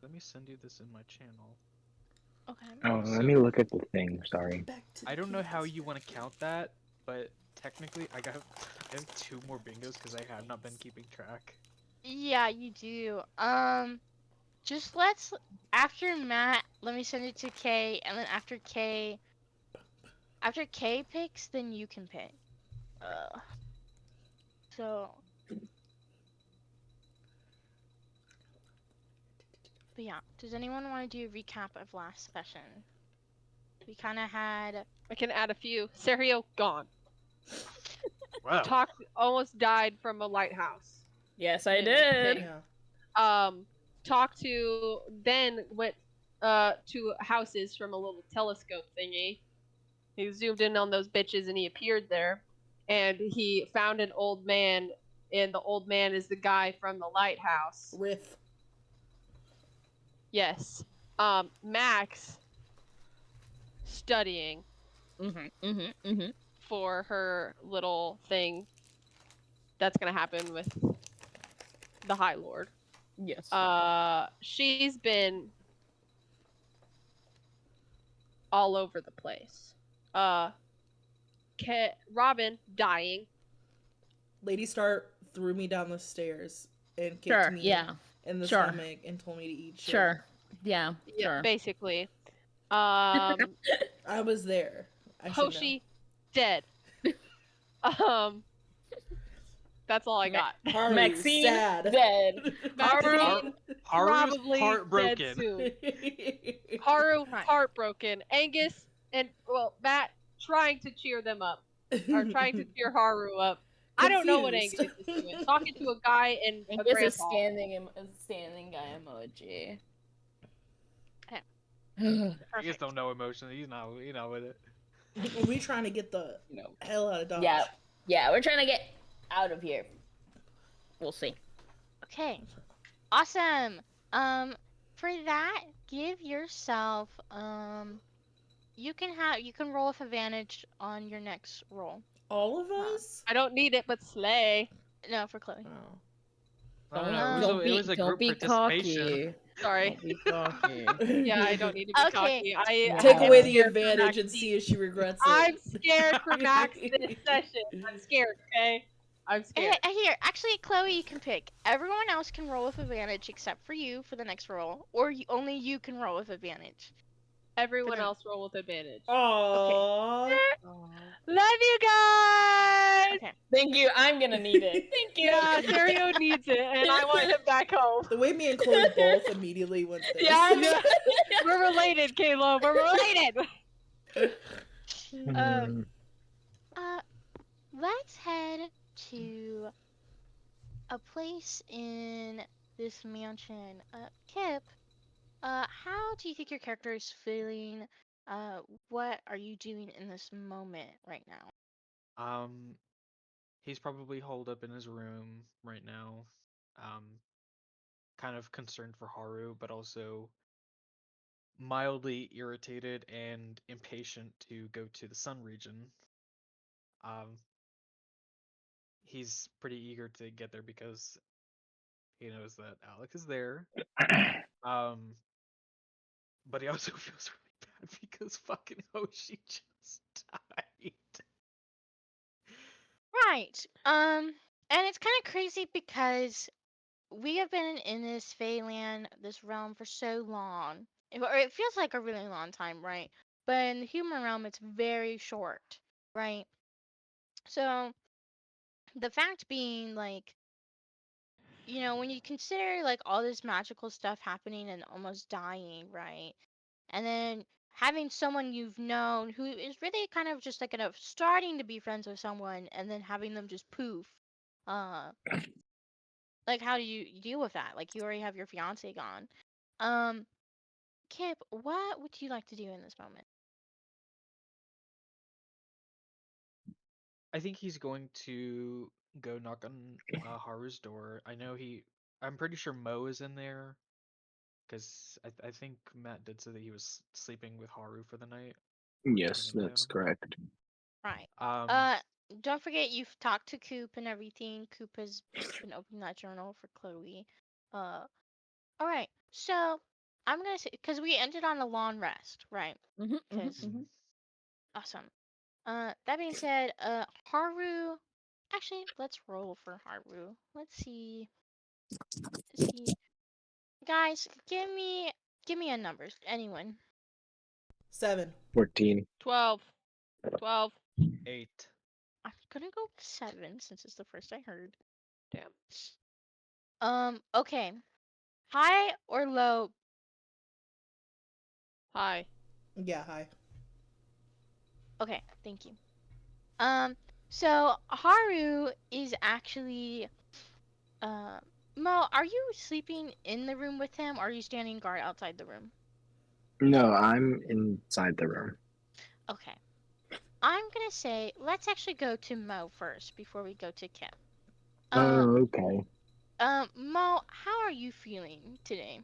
Let me send you this in my channel. Okay. Oh, let So- me look at the thing. Sorry. Back to the I don't know how kids. you want to count that, but technically I have 2 more bingos because I have not been keeping track. Yeah, you do. Just after Matt, let me send it to Kay, and then after Kay picks, then you can pick. So. But yeah, does anyone want to do a recap of last session? We kind of had. I can add a few. Serio gone. Wow. Almost died from a lighthouse. Yes, I Yeah. did. Yeah. Then went to houses from a little telescope thingy. He zoomed in on those bitches and he appeared there. And he found an old man, and the old man is the guy from the lighthouse. Riff. Yes. Max studying for her little thing that's gonna happen with the High Lord. Yes. She's been all over the place. Robin dying. Lady Star threw me down the stairs and kicked Sure, me yeah. in the Sure. stomach and told me to eat shit. Sure. Yeah. Yeah, Sure. basically. I was there. I should know. Hoshi dead. That's all I got. Haru, Maxine sad. dead. Maxine Haru's probably heartbroken. dead soon. Haru Right. heartbroken. Angus and Matt trying to cheer them up, or trying to cheer Haru up. I don't know what Angus Confused. is doing. Talking to a guy in a Angus is grandpa. standing guy emoji. I just don't know emotion. He's not with it. We trying to get the No. hell out of Dodge. Yeah, we're trying to get out of here. We'll see. Okay. Awesome. For that, give yourself you can roll with advantage on your next roll. All of us? I don't need it, but slay. No, for Chloe. Oh. No, it was a don't group be participation. cocky. Sorry. Don't be cocky. Yeah, I don't need to be Okay. cocky. Take I'm away the scared for advantage and Maxine. see if she regrets it. I'm scared for Max this session. I'm scared, okay? I'm scared. Here, actually, Chloe, you can pick. Everyone else can roll with advantage except for you for the next roll, or only you can roll with advantage. Everyone else roll with advantage. Aww. Love you guys! Okay. Thank you. I'm gonna need it. Thank you. Yeah, Serio needs it, and I want him back home. The way me and Chloe both immediately went there. Yeah, we're related, Caleb. We're related. Let's head to a place in this mansion. Kip, how do you think your character is feeling? What are you doing in this moment right now? He's probably holed up in his room right now. Kind of concerned for Haru, but also mildly irritated and impatient to go to the Sun region. He's pretty eager to get there because he knows that Alec is there. But he also feels really bad because fucking Hoshi just died. Right. And it's kind of crazy because we have been in this Feyland, this realm, for so long. Or it feels like a really long time, right? But in the human realm, it's very short, right? So the fact being, like, when you consider like all this magical stuff happening and almost dying, right? And then having someone you've known who is really kind of just like starting to be friends with someone, and then having them just poof. Uh, like, how do you deal with that? Like, you already have your fiance gone. Kip, what would you like to do in this moment? I think he's going to go knock on Haru's door. I'm pretty sure Mo is in there, because I think Matt did say that he was sleeping with Haru for the night. Yes, Keeping an eye on that's him. correct. Right. Don't forget you've talked to Coop and everything. Coop has been opening that journal for Chloe. All right. So I'm gonna say because we ended on a long rest, right? Mhm, mhm, Because mhm. awesome. That being said, Haru. Actually, let's roll for Haru. Let's see. Let's see. Guys, give me a number. Anyone. 7. 14. 12. 12. 8. I'm gonna go with 7 since it's the first I heard. Damn. Okay. High or low? Hi. Yeah, hi. Okay, thank you. So Haru is actually Mo, are you sleeping in the room with him or are you standing guard outside the room? No, I'm inside the room. Okay. I'm gonna say let's actually go to Mo first before we go to Kim. Oh, okay. Mo, how are you feeling today?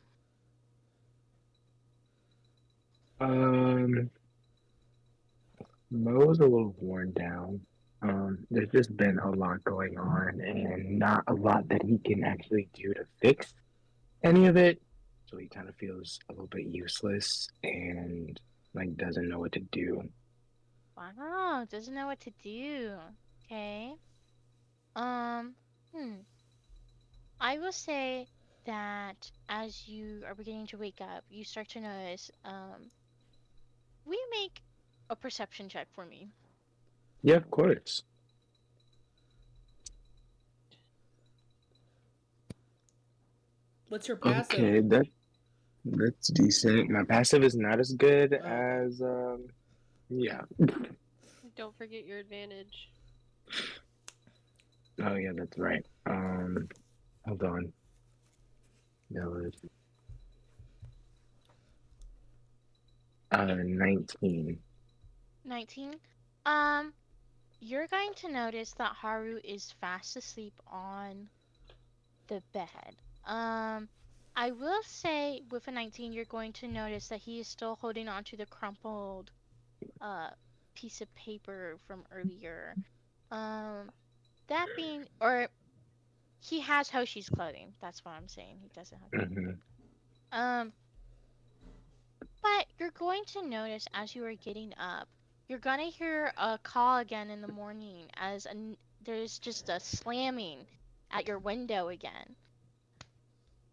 Um, Mo's a little worn down. There's just been a lot going on and not a lot that he can actually do to fix any of it. So he kind of feels a little bit useless and like doesn't know what to do. Wow, doesn't know what to do. Okay. Um, hmm. I will say that as you are beginning to wake up, you start to notice, will you make a perception check for me? Yeah, of course. What's your passive? Okay, that's decent. My passive is not as good Oh, okay. as yeah. Don't forget your advantage. Oh yeah, that's right. Hold on. That was 19. 19. Um, you're going to notice that Haru is fast asleep on the bed. I will say with a 19, you're going to notice that he is still holding on to the crumpled uh piece of paper from earlier. Um, that being, or he has Hoshi's clothing. That's what I'm saying. He doesn't have the Hmm. paper. But you're going to notice as you are getting up, you're gonna hear a call again in the morning as there's just a slamming at your window again.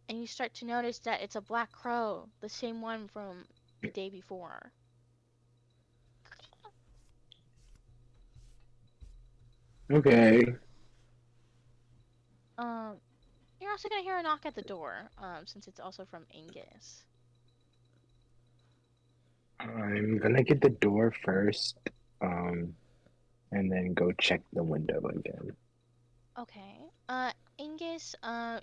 And you start to notice that it's a black crow, the same one from the day before. Okay. Um, you're also gonna hear a knock at the door, since it's also from Angus. I'm gonna get the door first, and then go check the window again. Okay. Angus, uh,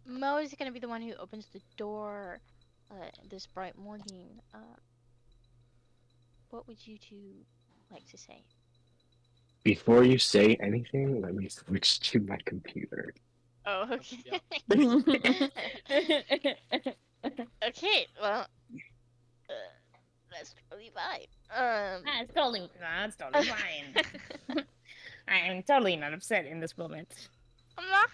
Mo is gonna be the one who opens the door, this bright morning. What would you two like to say? Before you say anything, let me switch to my computer. Oh, okay. Yeah. Okay, well, uh, that's totally fine. That's totally fine. I am totally not upset in this moment. I'm not.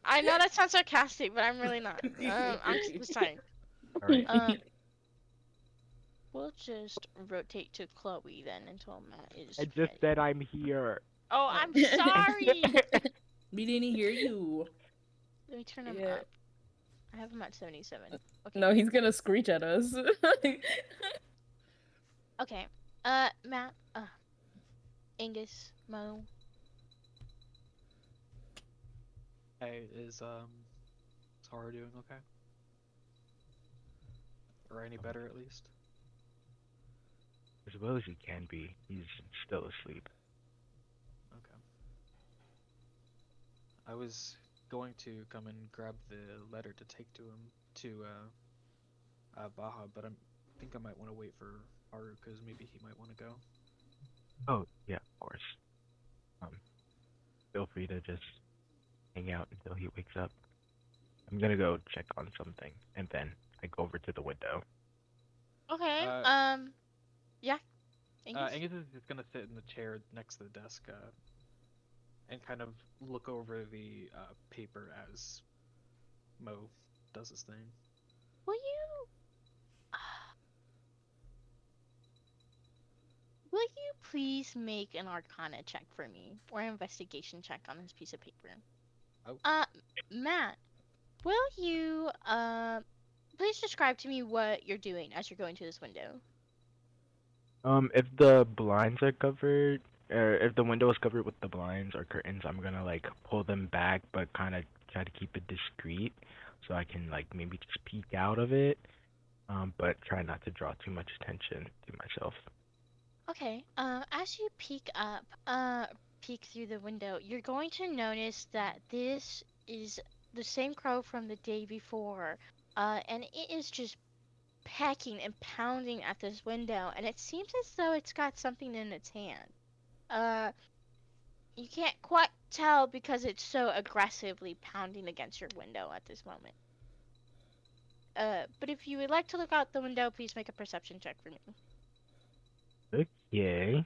I know that sounds sarcastic, but I'm really not. I'm just sorry. All right. We'll just rotate to Chloe then until Matt is I just ready. said I'm here. Oh, I'm sorry. We didn't hear you. Let me turn him Yeah. up. I have him at 77. Okay. No, he's gonna screech at us. Okay. Matt. Angus. Mo. Hey, is Tara doing okay? Or any better at least? As well as he can be. He's still asleep. Okay. I was going to come and grab the letter to take to him to Baja, but I think I might want to wait for Haru because maybe he might want to go. Oh, yeah, of course. Feel free to just hang out until he wakes up. I'm gonna go check on something, and then I go over to the window. Okay. Yeah. Angus. Angus is just gonna sit in the chair next to the desk and kind of look over the paper as Mo does his thing. Will you? Will you please make an Arcana check for me, or an investigation check on this piece of paper? Oh. Matt, will you please describe to me what you're doing as you're going to this window? If the blinds are covered, or if the window is covered with the blinds or curtains, I'm gonna like pull them back, but kind of try to keep it discreet, so I can like maybe just peek out of it. But try not to draw too much attention to myself. Okay. As you peek through the window, you're going to notice that this is the same crow from the day before. And it is just pecking and pounding at this window, and it seems as though it's got something in its hand. Uh, you can't quite tell because it's so aggressively pounding against your window at this moment. But if you would like to look out the window, please make a perception check for me. Okay.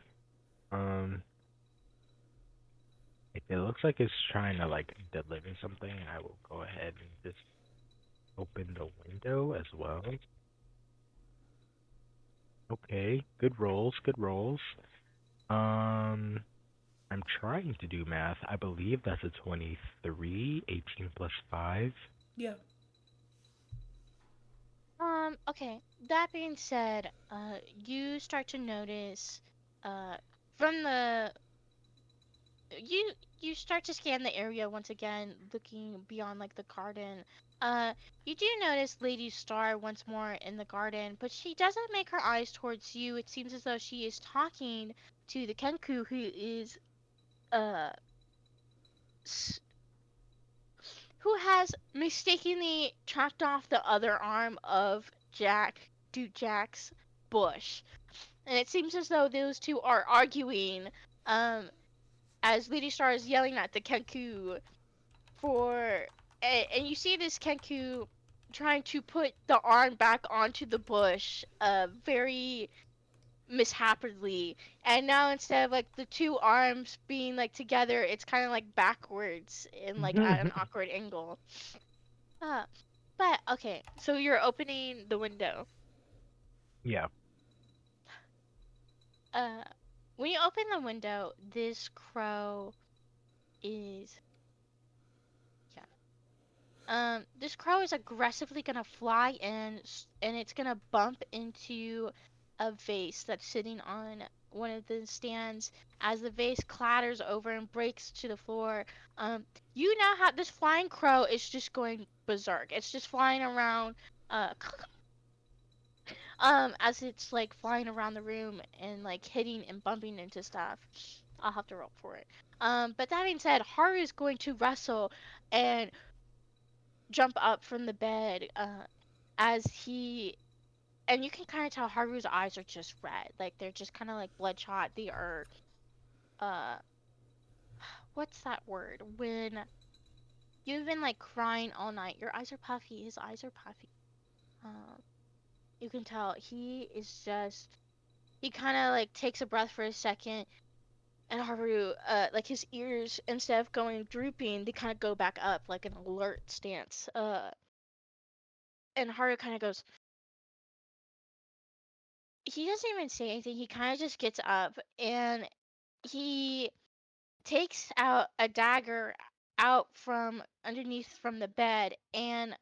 Um, if it looks like it's trying to like deliver something, I will go ahead and just open the window as well. Okay, good rolls, good rolls. I'm trying to do math. I believe that's a 23, 18 plus 5. Yeah. Okay. That being said, you start to notice, uh, from the you you start to scan the area once again, looking beyond like the garden. You do notice Lady Star once more in the garden, but she doesn't make her eyes towards you. It seems as though she is talking to the Kenku, who is uh s- who has mistakenly chopped off the other arm of Duke Jack's bush. And it seems as though those two are arguing, um, as Lady Star is yelling at the Kenku for, and you see this Kenku trying to put the arm back onto the bush, very mishappedly. And now instead of like the two arms being like together, it's kind of like backwards in like at an awkward angle. Uh, but okay, so you're opening the window. Yeah. Uh, when you open the window, this crow is this crow is aggressively gonna fly in, and it's gonna bump into a vase that's sitting on one of the stands. As the vase clatters over and breaks to the floor, you now have this flying crow is just going berserk. It's just flying around, uh, as it's like flying around the room and like hitting and bumping into stuff. I'll have to roll for it. But that being said, Haru is going to wrestle and jump up from the bed, as he and you can kind of tell Haru's eyes are just red, like they're just kind of like bloodshot. They are uh what's that word when you've been like crying all night? Your eyes are puffy. His eyes are puffy. You can tell he kind of like takes a breath for a second, and Haru, like his ears, instead of going drooping, they kind of go back up like an alert stance. And Haru kind of goes, he doesn't even say anything. He kind of just gets up and he takes out a dagger out from underneath from the bed, and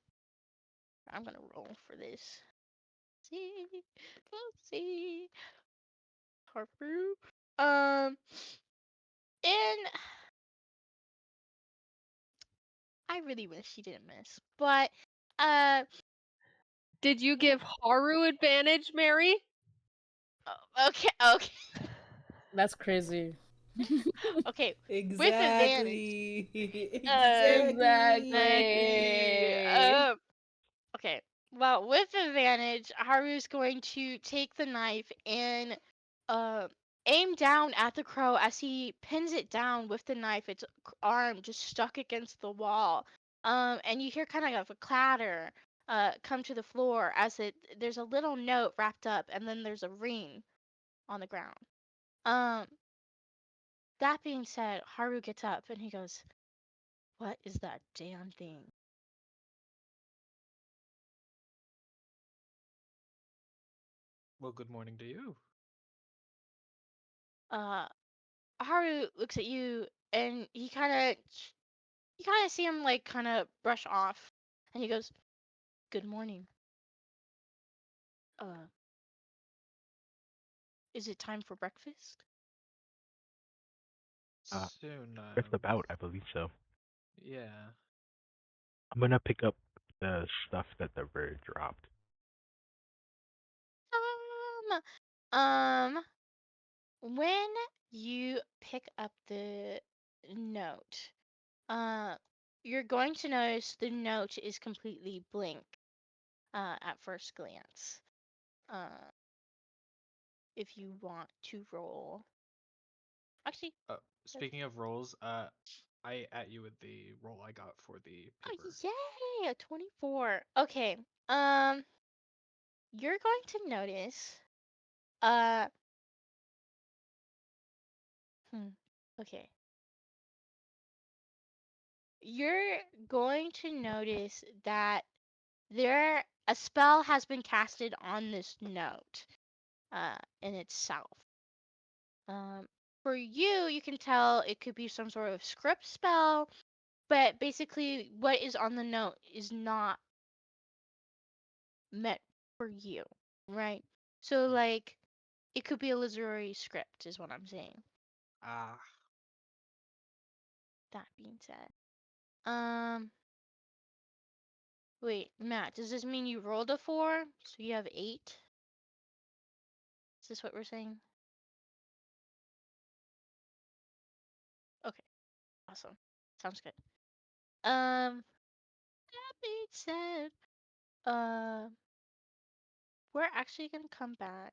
I'm gonna roll for this. See, let's see, Haru. And I really wish he didn't miss, but uh, Did you give Haru advantage, Mary? okay, okay, That's crazy. okay. With advantage. Exactly. Exactly. Exactly. Okay. Well, with advantage, Haru's going to take the knife and uh, aim down at the crow. As he pins it down with the knife, its arm just stuck against the wall. And you hear kind of a clatter come to the floor as there's a little note wrapped up, and then there's a ring on the ground. Um, that being said, Haru gets up and he goes, "What is that damn thing?" Well, good morning to you. Haru looks at you, and you kind of see him like kind of brush off, and he goes, "Good morning. Uh, is it time for breakfast?" Soon. Just about, I believe so. Yeah. I'm gonna pick up the stuff that the bird dropped. Um, when you pick up the note, you're going to notice the note is completely blank, at first glance. If you want to roll. Actually, Speaking of rolls, I at you with the roll I got for the paper. yay, a 24. Okay, you're going to notice, okay. You're going to notice that a spell has been casted on this note, in itself. For you, you can tell it could be some sort of script spell, but basically what is on the note is not meant for you, right? So like, it could be a literary script, is what I'm saying. Ah. That being said, wait, Matt, does this mean you rolled a 4, so you have 8? Is this what we're saying? Okay, awesome. Sounds good. That being said, we're actually gonna come back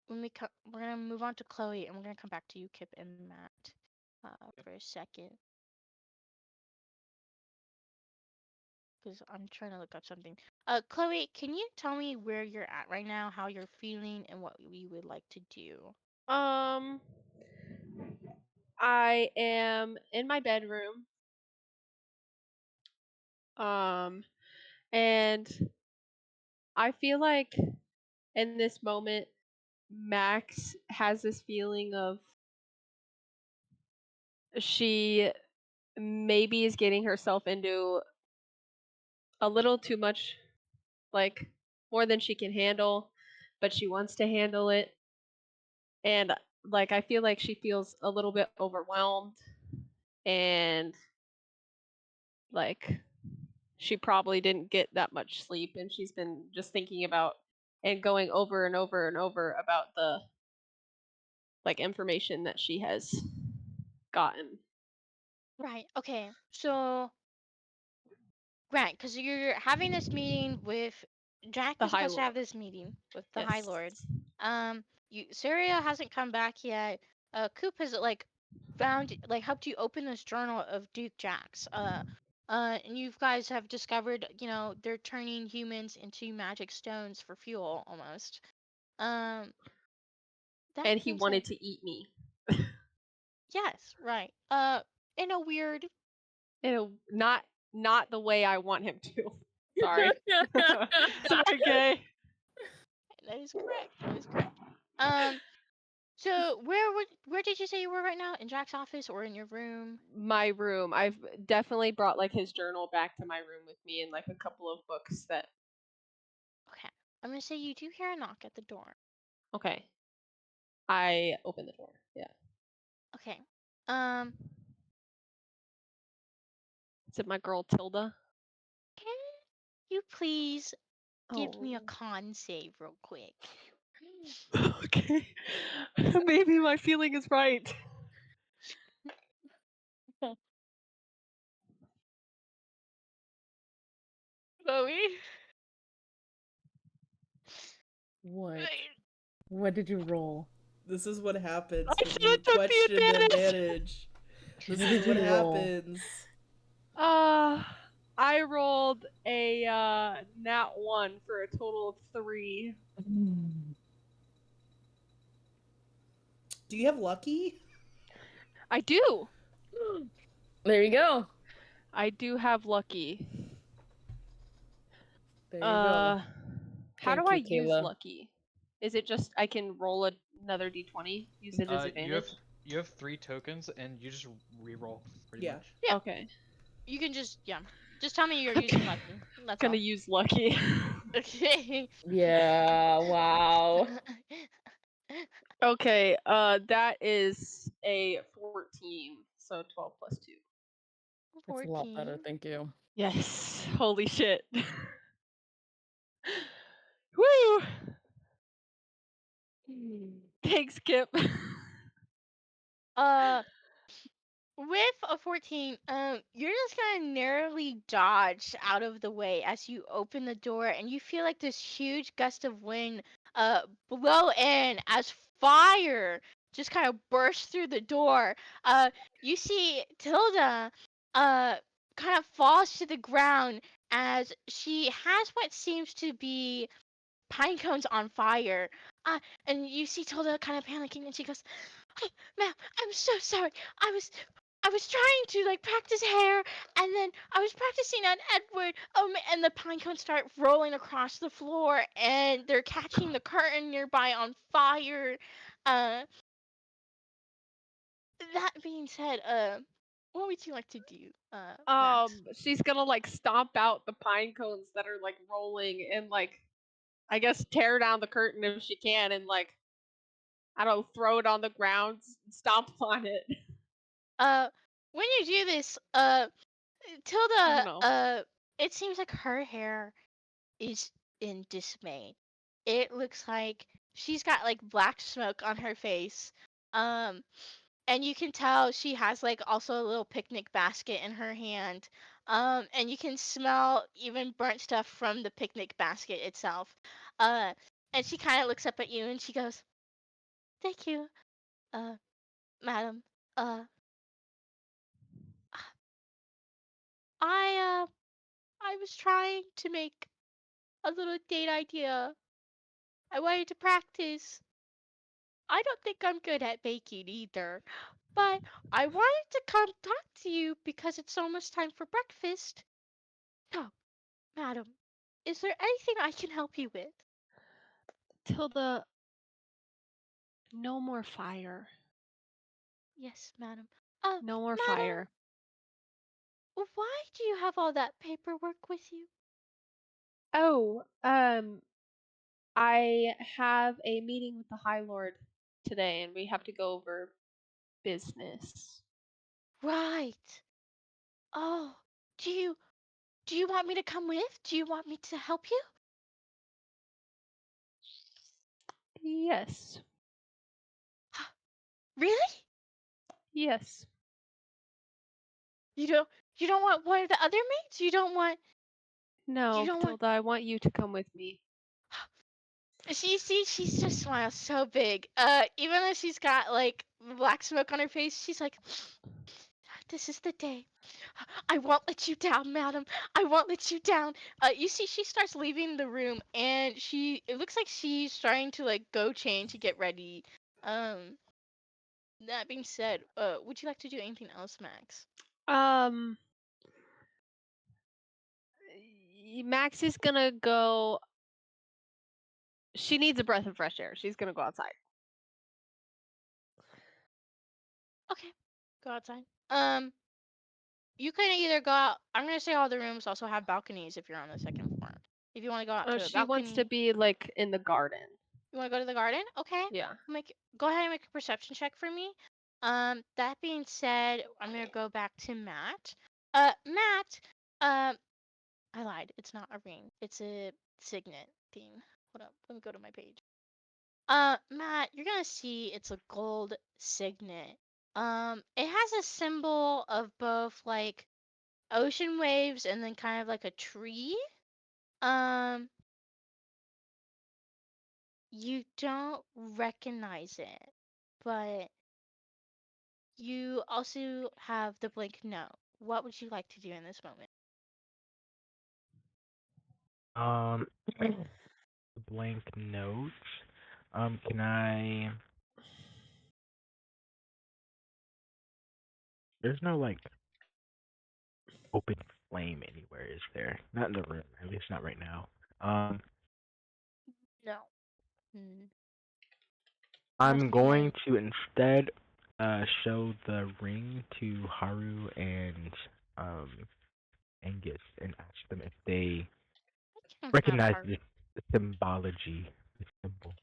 when we're gonna move on to Chloe, and we're gonna come back to you, Kip and Matt, for a second. Because I'm trying to look up something. Chloe, can you tell me where you're at right now, how you're feeling, and what you would like to do? I am in my bedroom. And I feel like in this moment, Max has this feeling of she maybe is getting herself into a little too much, like more than she can handle, but she wants to handle it. And like I feel like she feels a little bit overwhelmed, and like she probably didn't get that much sleep, and she's been just thinking about and going over and over and over about the like information that she has gotten. Right. Okay. So, right, because you're having this meeting with Jack The is High supposed to have Lord. this meeting with the High Yes. Lord. Syria hasn't come back yet. Coop has like helped you open this journal of Duke Jax. And you guys have discovered, they're turning humans into magic stones for fuel almost. That And he being wanted said, to eat me. yes, right. In a weird. Not the way I want him to. Sorry. Sorry, Gay. That is correct. That is correct. So where did you say you were right now? In Jack's office or in your room? My room. I've definitely brought like his journal back to my room with me and like a couple of books that. Okay. I'm gonna say you do hear a knock at the door. Okay. I open the door. Yeah. Okay. Is it my girl Tilda? Can you please give me a Oh. con save real quick? Okay. Maybe my feeling is right. Chloe? What? What did you roll? This is what happens I when should you have took the question advantage. advantage. This What is did what you roll? happens. I rolled a nat 1 for a total of 3. Do you have lucky? I do. There you go. I do have lucky. There you go. How do Thank I you, use Kayla. lucky? Is it just I can roll another d20, use it as advantage? You have 3 tokens, and you just re-roll pretty Yeah. much. Yeah. Okay. You can just just tell me you're Okay. using lucky. That's Gonna all. use lucky. Okay. Yeah, wow. Okay, that is a 14, so 12 plus 2. That's a lot better, 14. thank you. Yes, holy shit. Woo! Thanks, Kip. Uh, with a 14, you're just gonna narrowly dodge out of the way as you open the door, and you feel like this huge gust of wind, blow in as fire just kind of bursts through the door. You see Tilda, kind of falls to the ground as she has what seems to be pine cones on fire. And you see Tilda kind of panicking, and she goes, "Oh, ma'am, I'm so sorry. I was trying to like practice hair, and then I was practicing on Edward. And the pine cones start rolling across the floor, and they're catching the curtain nearby on fire. Uh, that being said, what would you like to do, Matt? She's gonna like stomp out the pine cones that are like rolling and like I guess tear down the curtain if she can and like I don't know, throw it on the ground, stomp on it. When you do this, I don't Tilda, know. it seems like her hair is in dismay. It looks like she's got like black smoke on her face. Um, and you can tell she has like also a little picnic basket in her hand. And you can smell even burnt stuff from the picnic basket itself. Uh, and she kind of looks up at you and she goes, "Thank you, uh, madam. Uh, I was trying to make a little date idea. I wanted to practice. I don't think I'm good at baking either, but I wanted to come talk to you because it's almost time for breakfast. So, madam, is there anything I can help you with?" Tilda, no more fire. "Yes, madam." No more Madam, fire. why do you have all that paperwork with you?" Oh, I have a meeting with the High Lord today and we have to go over business. "Right. Oh, do you want me to come with? Do you want me to help you?" Yes. "Really? Yes. You don't you don't want one of the other maids? You don't want No, want Tilda, I want you to come with me. She's just smiles so big. Even though she's got like black smoke on her face, she's like, "This is the day. I won't let you down, madam. I won't let you down." You see, she starts leaving the room, and it looks like she's trying to like go change to get ready. Um, that being said, would you like to do anything else, Max? Um, Max is gonna go. She needs a breath of fresh air. She's gonna go outside. Okay, go outside. You can either go out. I'm gonna say all the rooms also have balconies if you're on the second floor. If you want to go out to a She wants to balcony, be like in the garden. you want to go to the garden. Okay, Yeah. go ahead and make a perception check for me. That being said, I'm gonna go back to Matt. Matt. I lied. It's not a ring. It's a signet theme. Hold up. Let me go to my page. Matt, you're gonna see it's a gold signet. It has a symbol of both like ocean waves and then kind of like a tree. Um, you don't recognize it, but you also have the blank note. What would you like to do in this moment? Um, blank notes. Can I? There's no like open flame anywhere, is there? Not in the room, at least not right now. No. Hmm. I'm Must be going a- to instead show the ring to Haru and um Angus and ask them if they I can have recognize heart. the symbology, the symbol.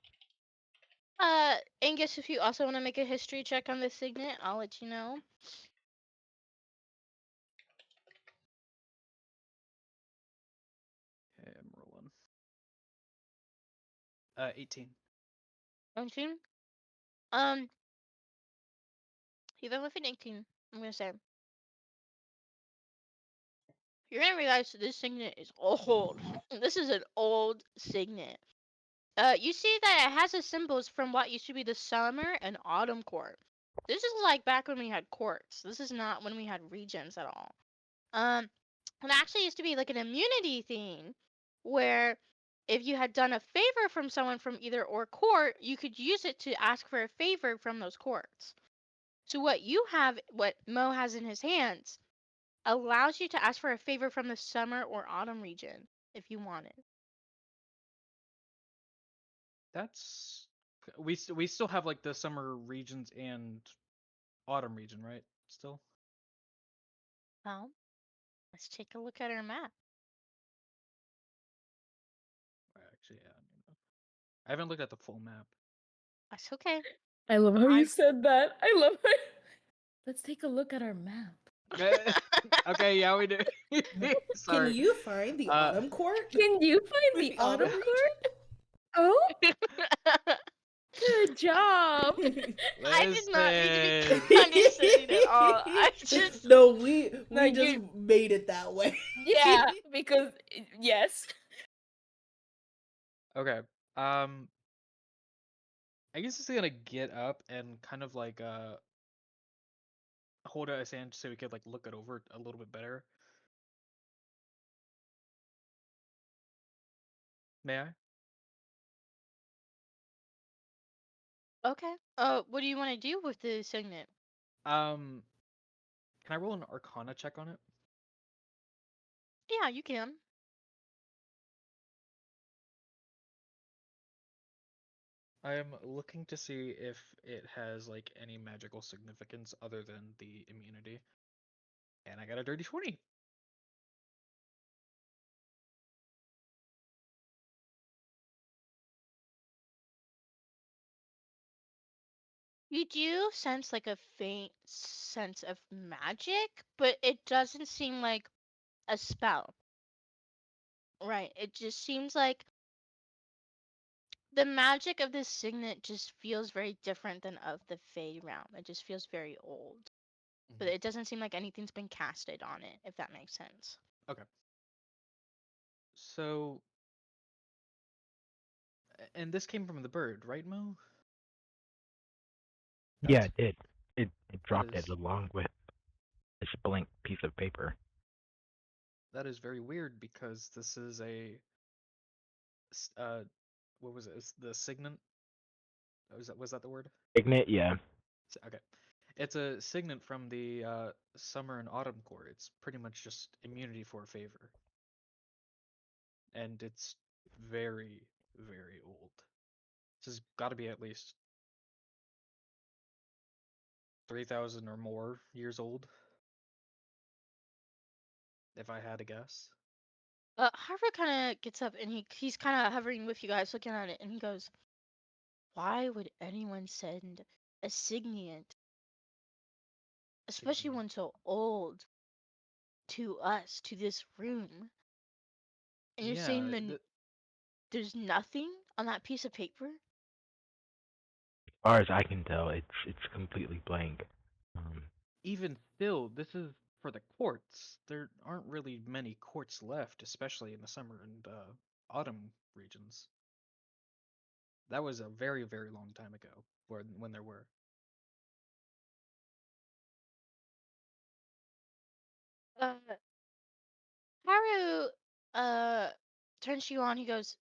Angus, if you also want to make a history check on this signet, I'll let you know. Okay, I'm rolling. 18. 19? Even with an 18, I'm gonna say you're gonna realize that this signet is old. This is an old signet. You see that it has the symbols from what used to be the summer and autumn court. This is like back when we had courts. This is not when we had regions at all. It actually used to be like an immunity thing, where if you had done a favor from someone from either or court, you could use it to ask for a favor from those courts. So what you have, what Mo has in his hands, allows you to ask for a favor from the summer or autumn region if you want it. That's we still have like the summer regions and autumn region, right? Still. Well, let's take a look at our map. Actually, yeah. I haven't looked at the full map. That's okay. I love how you I'm- said that. I love how. Let's take a look at our map. Okay, yeah, we do. Sorry. Can you find the autumn court? Can you find the The autumn autumn court? Oh, good job. I did not mean to Listen. be condescending at all. I just No, we No, just you- made it that way. Yeah, because yes. Okay. I guess it's gonna get up and kind of like hold out his hand so we could like look it over a little bit better. May I? Okay. What do you want to do with the signet? Can I roll an Arcana check on it? Yeah, you can. I am looking to see if it has like any magical significance other than the immunity. And I got a dirty 20. You do sense like a faint sense of magic, but it doesn't seem like a spell. Right. It just seems like the magic of this signet just feels very different than of the Fey realm. It just feels very old. But it doesn't seem like anything's been casted on it, if that makes sense. Okay. So, and this came from the bird, right, Mo? Yeah, That's- it did. It dropped it is- along with this blank piece of paper. That is very weird because this is a what was it? It's the signet? Was that the word? Signet, yeah. Okay. It's a signet from the summer and autumn court. It's pretty much just immunity for a favor. And it's very, very old. This has got to be at least 3,000 or more years old. If I had to guess. Harvard kind of gets up and he's kind of hovering with you guys, looking at it, and he goes, "Why would anyone send a signet, especially Signet. one so old, to us, to this room?" And you're saying Yeah, there's nothing on that piece of paper? As far as I can tell, it's completely blank. even still, this is for the courts. There aren't really many courts left, especially in the summer and autumn regions. That was a very, very long time ago, when there were. Uh, Haru turns to you on. He goes,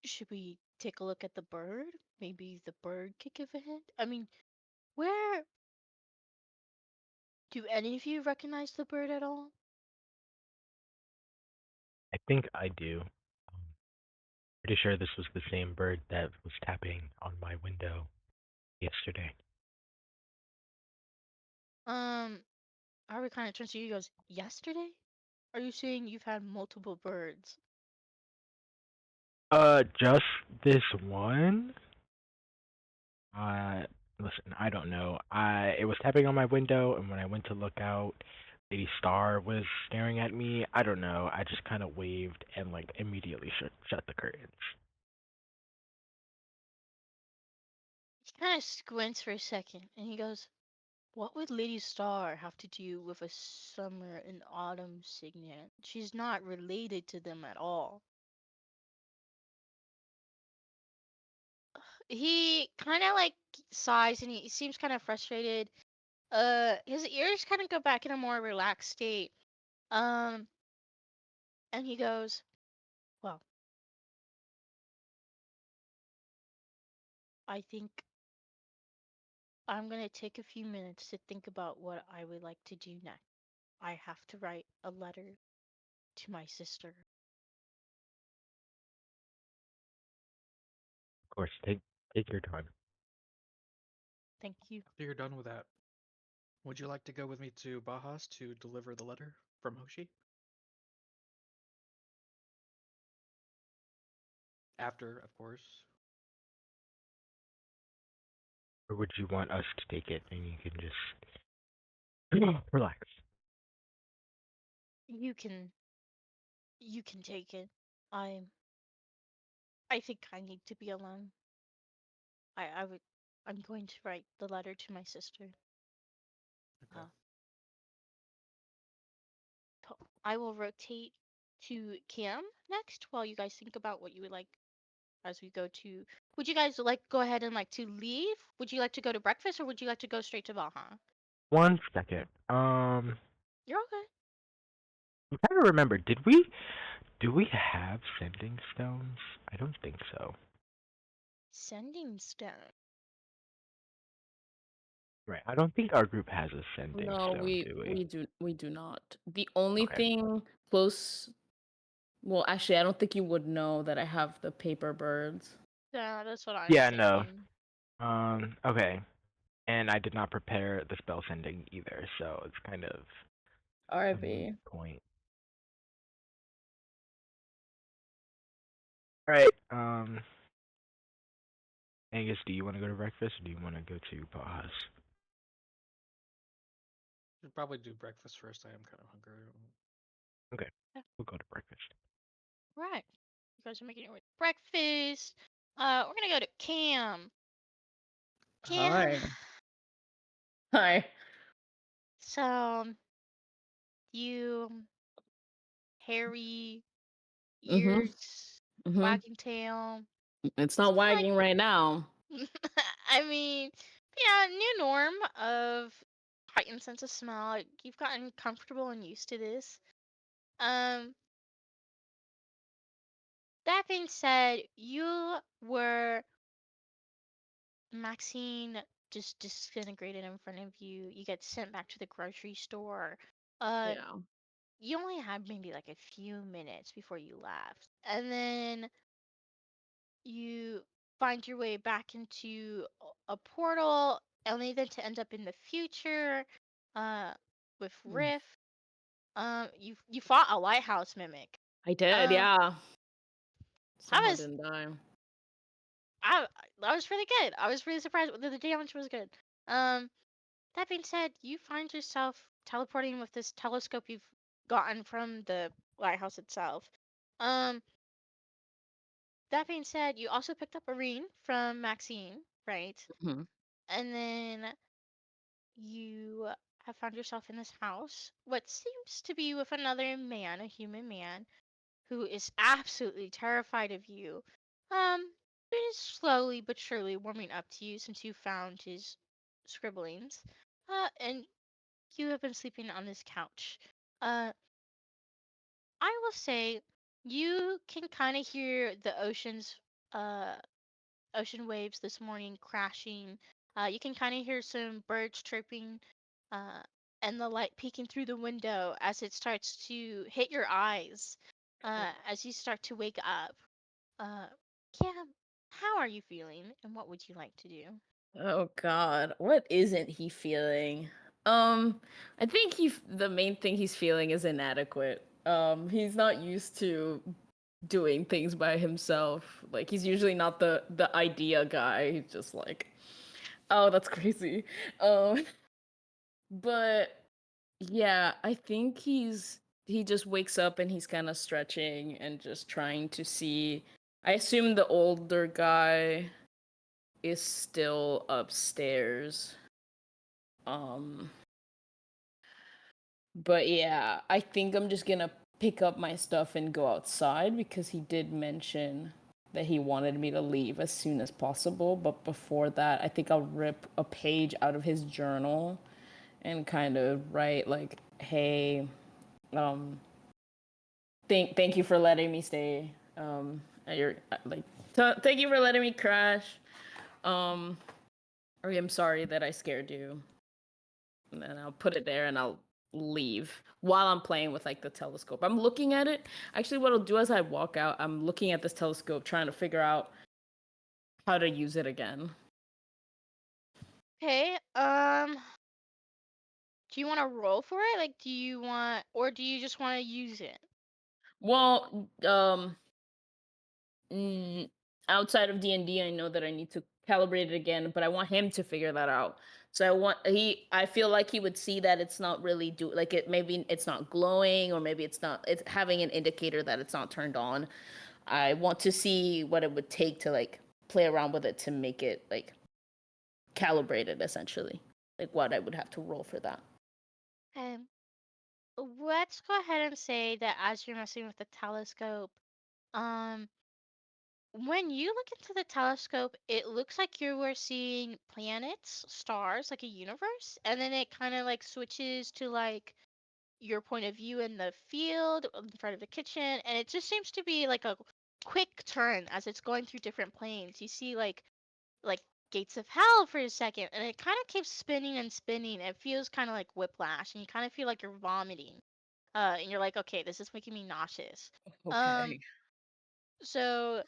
"Should we take a look at the bird? Maybe the bird could give a hint. I mean, where do any of you recognize the bird at all?" I think I do. pretty sure this was the same bird that was tapping on my window yesterday. Harvey kind of turns to you and goes, yesterday? Are you saying you've had multiple birds? Just this one? Listen, I don't know. It was tapping on my window, and when I went to look out, Lady Star was staring at me. I don't know. I just kind of waved and like immediately shut the curtains. He kind of squints for a second and he goes, what would Lady Star have to do with a summer and autumn signet? She's not related to them at all. He kind of like sighs and he seems kind of frustrated. His ears kind of go back in a more relaxed state. And he goes, well, I think I'm gonna take a few minutes to think about what I would like to do next. I have to write a letter to my sister. Of course, take your time. Thank you. After you're done with that, would you like to go with me to Bajas to deliver the letter from Hoshi? After, of course. Or would you want us to take it and you can just relax? You can take it. I think I need to be alone. I'm going to write the letter to my sister. Okay. I will rotate to Cam next while you guys think about what you would like as we go to. Would you guys like go ahead and like to leave? Would you like to go to breakfast or would you like to go straight to Baja? 1 second. You're okay. I'm trying to remember. Do we have sending stones? I don't think so. Sending stone. Right. I don't think our group has a sending No, stone, do we? we do not. The only Okay. thing close. Well, actually, I don't think you would know that I have the paper birds. Yeah, that's what I'm Yeah, thinking. no. Okay. And I did not prepare the spell sending either, so it's kind of a RB. moot point. Alright, Angus, do you want to go to breakfast or do you want to go to Bajas? Should probably do breakfast first. I am kind of hungry. Okay, we'll go to breakfast. Right. You guys are making your way to breakfast. We're gonna go to Cam. Cam. Hi. Hi. So you hairy Mhm. ears, Mhm. wagging tail. It's not wagging right now. I mean, yeah, new norm of heightened sense of smell. You've gotten comfortable and used to this. That being said, you were Maxine just disintegrated in front of you. You get sent back to the grocery store. Yeah. You only had maybe like a few minutes before you left. And then you find your way back into a portal, only then to end up in the future with Riff. You fought a lighthouse mimic. I did, yeah. Somehow was- didn't die. That was really good. I was really surprised. The damage was good. That being said, you find yourself teleporting with this telescope you've gotten from the lighthouse itself. That being said, you also picked up a ring from Maxine, right? Mhm. And then you have found yourself in this house, what seems to be with another man, a human man, who is absolutely terrified of you. It is slowly but surely warming up to you since you found his scribblings. And you have been sleeping on this couch. I will say you can kind of hear the uh, ocean waves this morning crashing. You can kind of hear some birds chirping, uh, and the light peeking through the window as it starts to hit your eyes, as you start to wake up. Cam, how are you feeling, and what would you like to do? Oh God, what isn't he feeling? I think the main thing he's feeling is inadequate. He's not used to doing things by himself. Like he's usually not the idea guy. He's just like, oh, that's crazy. Um, but yeah, I think he just wakes up and he's kind of stretching and just trying to see. I assume the older guy is still upstairs. Um, but yeah, I think I'm just gonna pick up my stuff and go outside because he did mention that he wanted me to leave as soon as possible. But before that, I think I'll rip a page out of his journal and kind of write like, "Hey, um, thank you for letting me stay. You're like, thank you for letting me crash. Or I'm sorry that I scared you." And then I'll put it there and I'll leave while I'm playing with like the telescope. I'm looking at it. Actually, what I'll do as I walk out, I'm looking at this telescope, trying to figure out how to use it again. Okay. Do you want to roll for it? Like, do you want, or do you just want to use it? Well, outside of D&D, I know that I need to calibrate it again, but I want him to figure that out. So I feel like he would see that it's not really maybe it's not glowing, or maybe it's having an indicator that it's not turned on. I want to see what it would take to like play around with it to make it like calibrated, essentially. Like what I would have to roll for that. Okay. Let's go ahead and say that as you're messing with the telescope, um, when you look into the telescope, it looks like you were seeing planets, stars, like a universe, and then it kind of like switches to like your point of view in the field in front of the kitchen, and it just seems to be like a quick turn as it's going through different planes. You see like gates of hell for a second, and it kind of keeps spinning and spinning. It feels kind of like whiplash, and you kind of feel like you're vomiting. And you're like, okay, this is making me nauseous. Um, Okay. so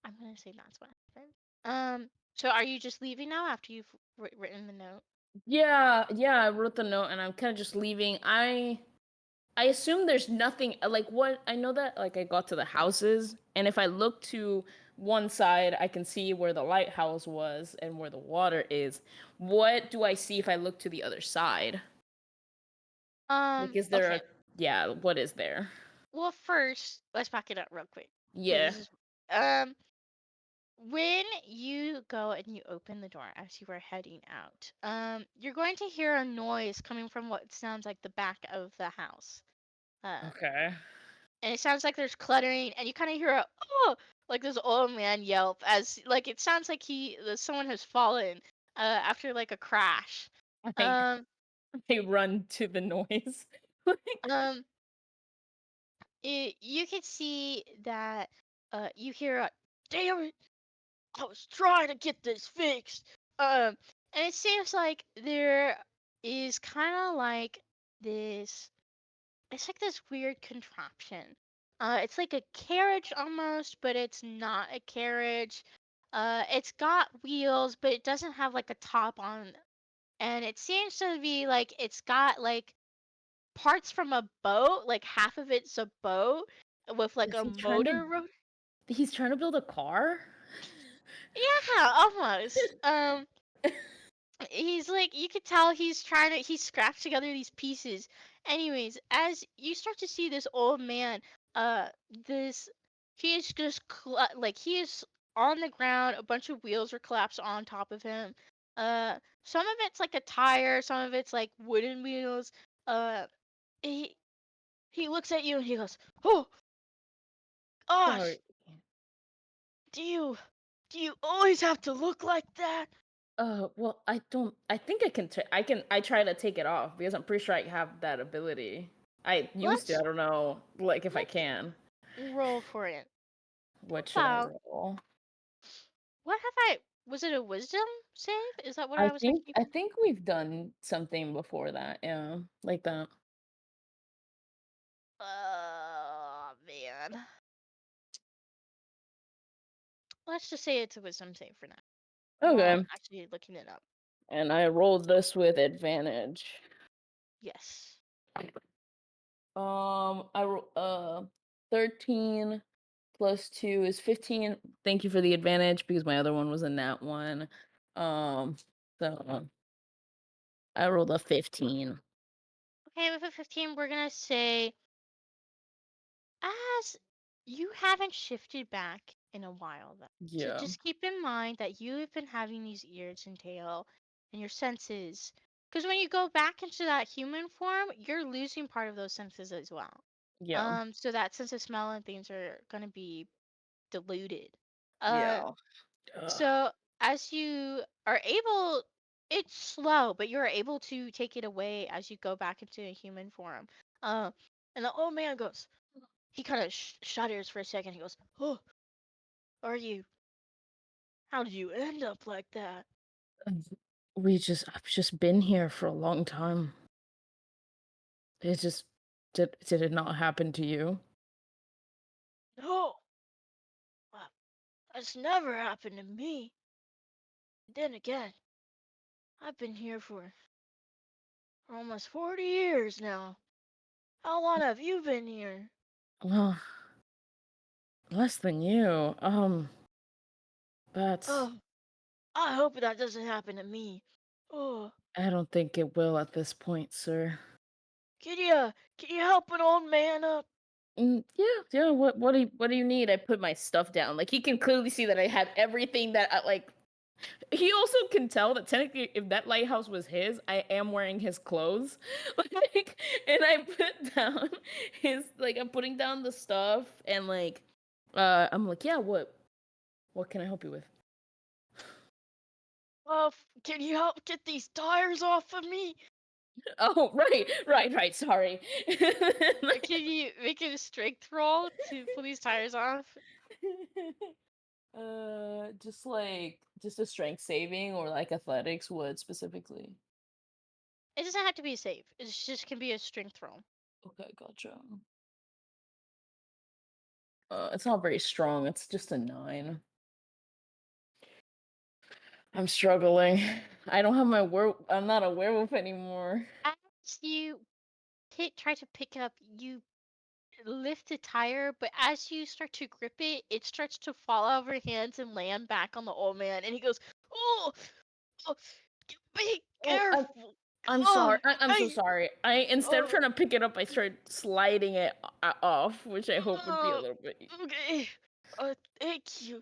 I'm gonna say that's what happened. So are you just leaving now after you've written the note? Yeah, I wrote the note and I'm kind of just leaving. I assume there's nothing like what I know that like I got to the houses, and if I look to one side, I can see where the lighthouse was and where the water is. What do I see if I look to the other side? Like, is there Okay. yeah, what is there? Well, first, let's back it up real quick. 'Cause Yeah. this is when you go and you open the door as you are heading out, you're going to hear a noise coming from what sounds like the back of the house. Okay. And it sounds like there's cluttering, and you kind of hear a oh, like this old man yelp as like it sounds like someone has fallen after like a crash. I Um, I run to the noise. um, you can see that you hear a damn it, I was trying to get this fixed. And it seems like there is kind of like this. It's like this weird contraption. It's like a carriage almost, but it's not a carriage. It's got wheels, but it doesn't have like a top on. And it seems to be like it's got like parts from a boat, like half of it's a boat with like Is a he trying to motor. he's trying to build a car? Yeah, almost. He's like you could tell he's scratched together these pieces. Anyways, as you start to see this old man, uh this he is just like he is on the ground, a bunch of wheels are collapsed on top of him. Some of it's like a tire, some of it's like wooden wheels. uh he he looks at you and he goes, oh gosh, Sorry. do you always have to look like that? Well, I don't. I think I can. I try to take it off because I'm pretty sure I have that ability. I used to. let's I don't know, like if I let's can. roll for it. What should I Wow. roll? What have I? Was it a wisdom save? Is that what I I was think. thinking? I think we've done something before that. Yeah, like that. Oh man. Let's just say it's a wisdom save for now. Okay. I'm actually looking it up. And I rolled this with advantage. Yes. I 13 plus 2 is 15. Thank you for the advantage because my other one was a nat one. So I rolled a 15. Okay, with a 15, we're gonna say as you haven't shifted back in a while though. So Yeah. just keep in mind that you've been having these ears and tail and your senses. Because when you go back into that human form, you're losing part of those senses as well. Yeah. So that sense of smell and things are gonna be diluted. Yeah. So as you are able, it's slow, but you're able to take it away as you go back into a human form. Uh, and the old man goes, he kind of shudders for a second. He goes, "Oh, are you? How did you end up like that?" I've just been here for a long time. It just did it not happen to you? No, that's never happened to me. Then again, I've been here for almost 40 years now. How long have you been here? Well, less than you. That's Oh, I hope that doesn't happen to me. Oh, I don't think it will at this point, sir. can you help an old man up? Yeah. What do you need? I put my stuff down. Like he can clearly see that I have everything that I like. He also can tell that technically, if that lighthouse was his, I am wearing his clothes. Like, and I put down I'm putting down the stuff, and I'm like, yeah, what can I help you with? Can you help get these tires off of me? Oh, right. Sorry. Can you make it a strength roll to pull these tires off? Just a strength saving or like athletics would specifically. It doesn't have to be a save. It just can be a strength roll. Okay, gotcha. It's not very strong. It's just a 9. I'm struggling. I don't have I'm not a werewolf anymore. As you try to pick it up, you lift the tire, but as you start to grip it, it starts to fall out of your hands and land back on the old man. And he goes, "Oh, oh be Oh, careful." I'm Oh, sorry. I'm so hey, sorry. Instead of oh, trying to pick it up, I started sliding it off, which I hope would be a oh, little bit. okay. Thank you.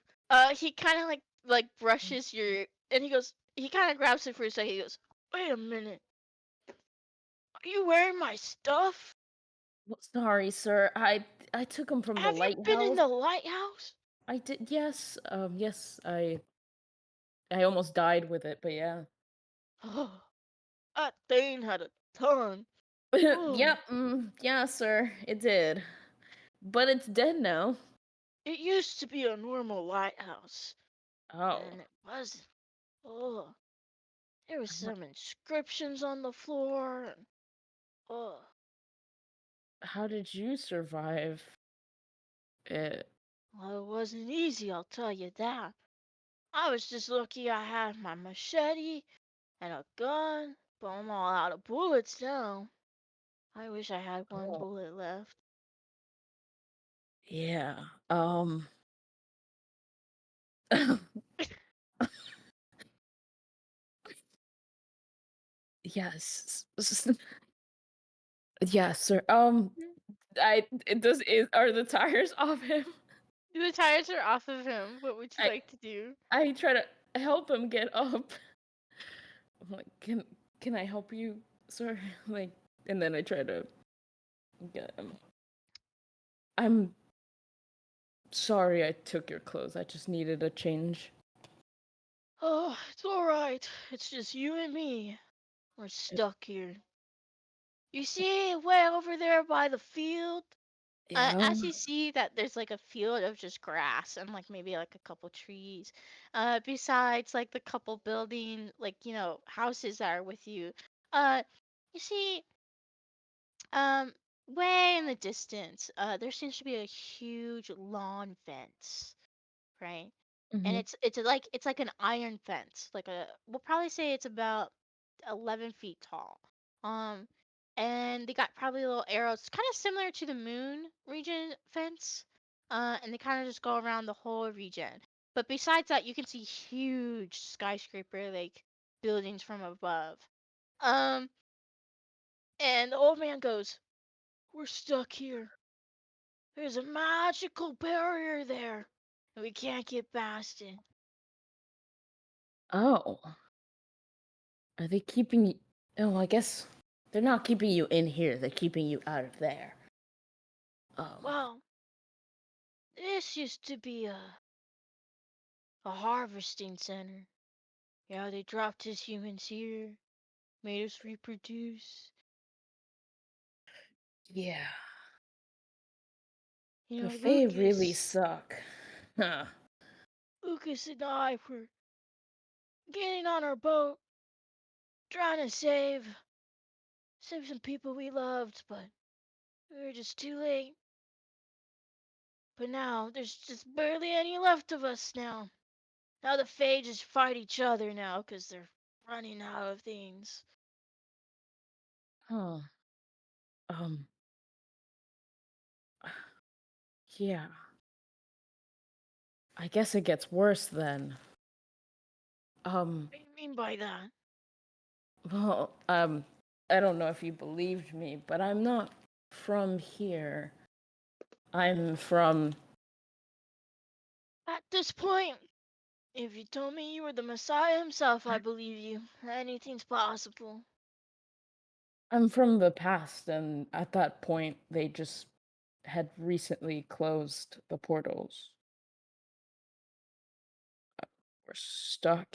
He kind of like brushes your, and he kind of grabs it for a second. He goes, "Wait a minute. Are you wearing my stuff? Well, sorry, sir. I took him from the Have you been in lighthouse. the lighthouse?" I did. Yes. Yes. I almost died with it, but yeah. Oh, that thing had a ton. Yep. Yeah, sir. It did. But it's dead now. It used to be a normal lighthouse, Oh. and it wasn't. Oh, there was some inscriptions on the floor. And, oh, How did you survive it? well, it wasn't easy, I'll tell you that. I was just lucky I had my machete and a gun, but I'm all out of bullets now. I wish I had one Oh. bullet left. Yeah. Yes. Yes, sir. Are the tires off him? The tires are off of him. What would you I like to do? I try to help him get up. I'm like, can I help you, sir? Like, and then I try to get him. I'm sorry I took your clothes. I just needed a change. Oh, it's alright. It's just you and me. We're stuck here. You see way over there by the field? Yeah. As you see that there's like a field of just grass and like maybe like a couple trees, besides like the couple building like houses that are with you, uh, you see, um, way in the distance, there seems to be a huge lawn fence, right? and it's like an iron fence, like we'll probably say it's about 11 feet tall. Um, and they got probably little arrows, kind of similar to the moon region fence. And they kind of just go around the whole region. But besides that, you can see huge skyscraper like buildings from above. Um, and the old man goes, "We're stuck here. There's a magical barrier there, and we can't get past it." Oh, are they keeping you? Oh, I guess they're not keeping you in here. They're keeping you out of there. Well, this used to be a harvesting center. Yeah, they dropped us humans here, made us reproduce. yeah. You The know, Fae really suck. Huh. Lucas and I were getting on our boat, trying to save some people we loved, but we were just too late. But now there's just barely any left of us now. Now the Fae just fight each other now because they're running out of things. Huh. Um. Yeah. I guess it gets worse then. What do you mean by that? Well, I don't know if you believed me, but I'm not from here. I'm from. At this point, if you told me you were the Messiah himself, I believe you. Anything's possible. I'm from the past, and at that point, they just had recently closed the portals. We're stuck.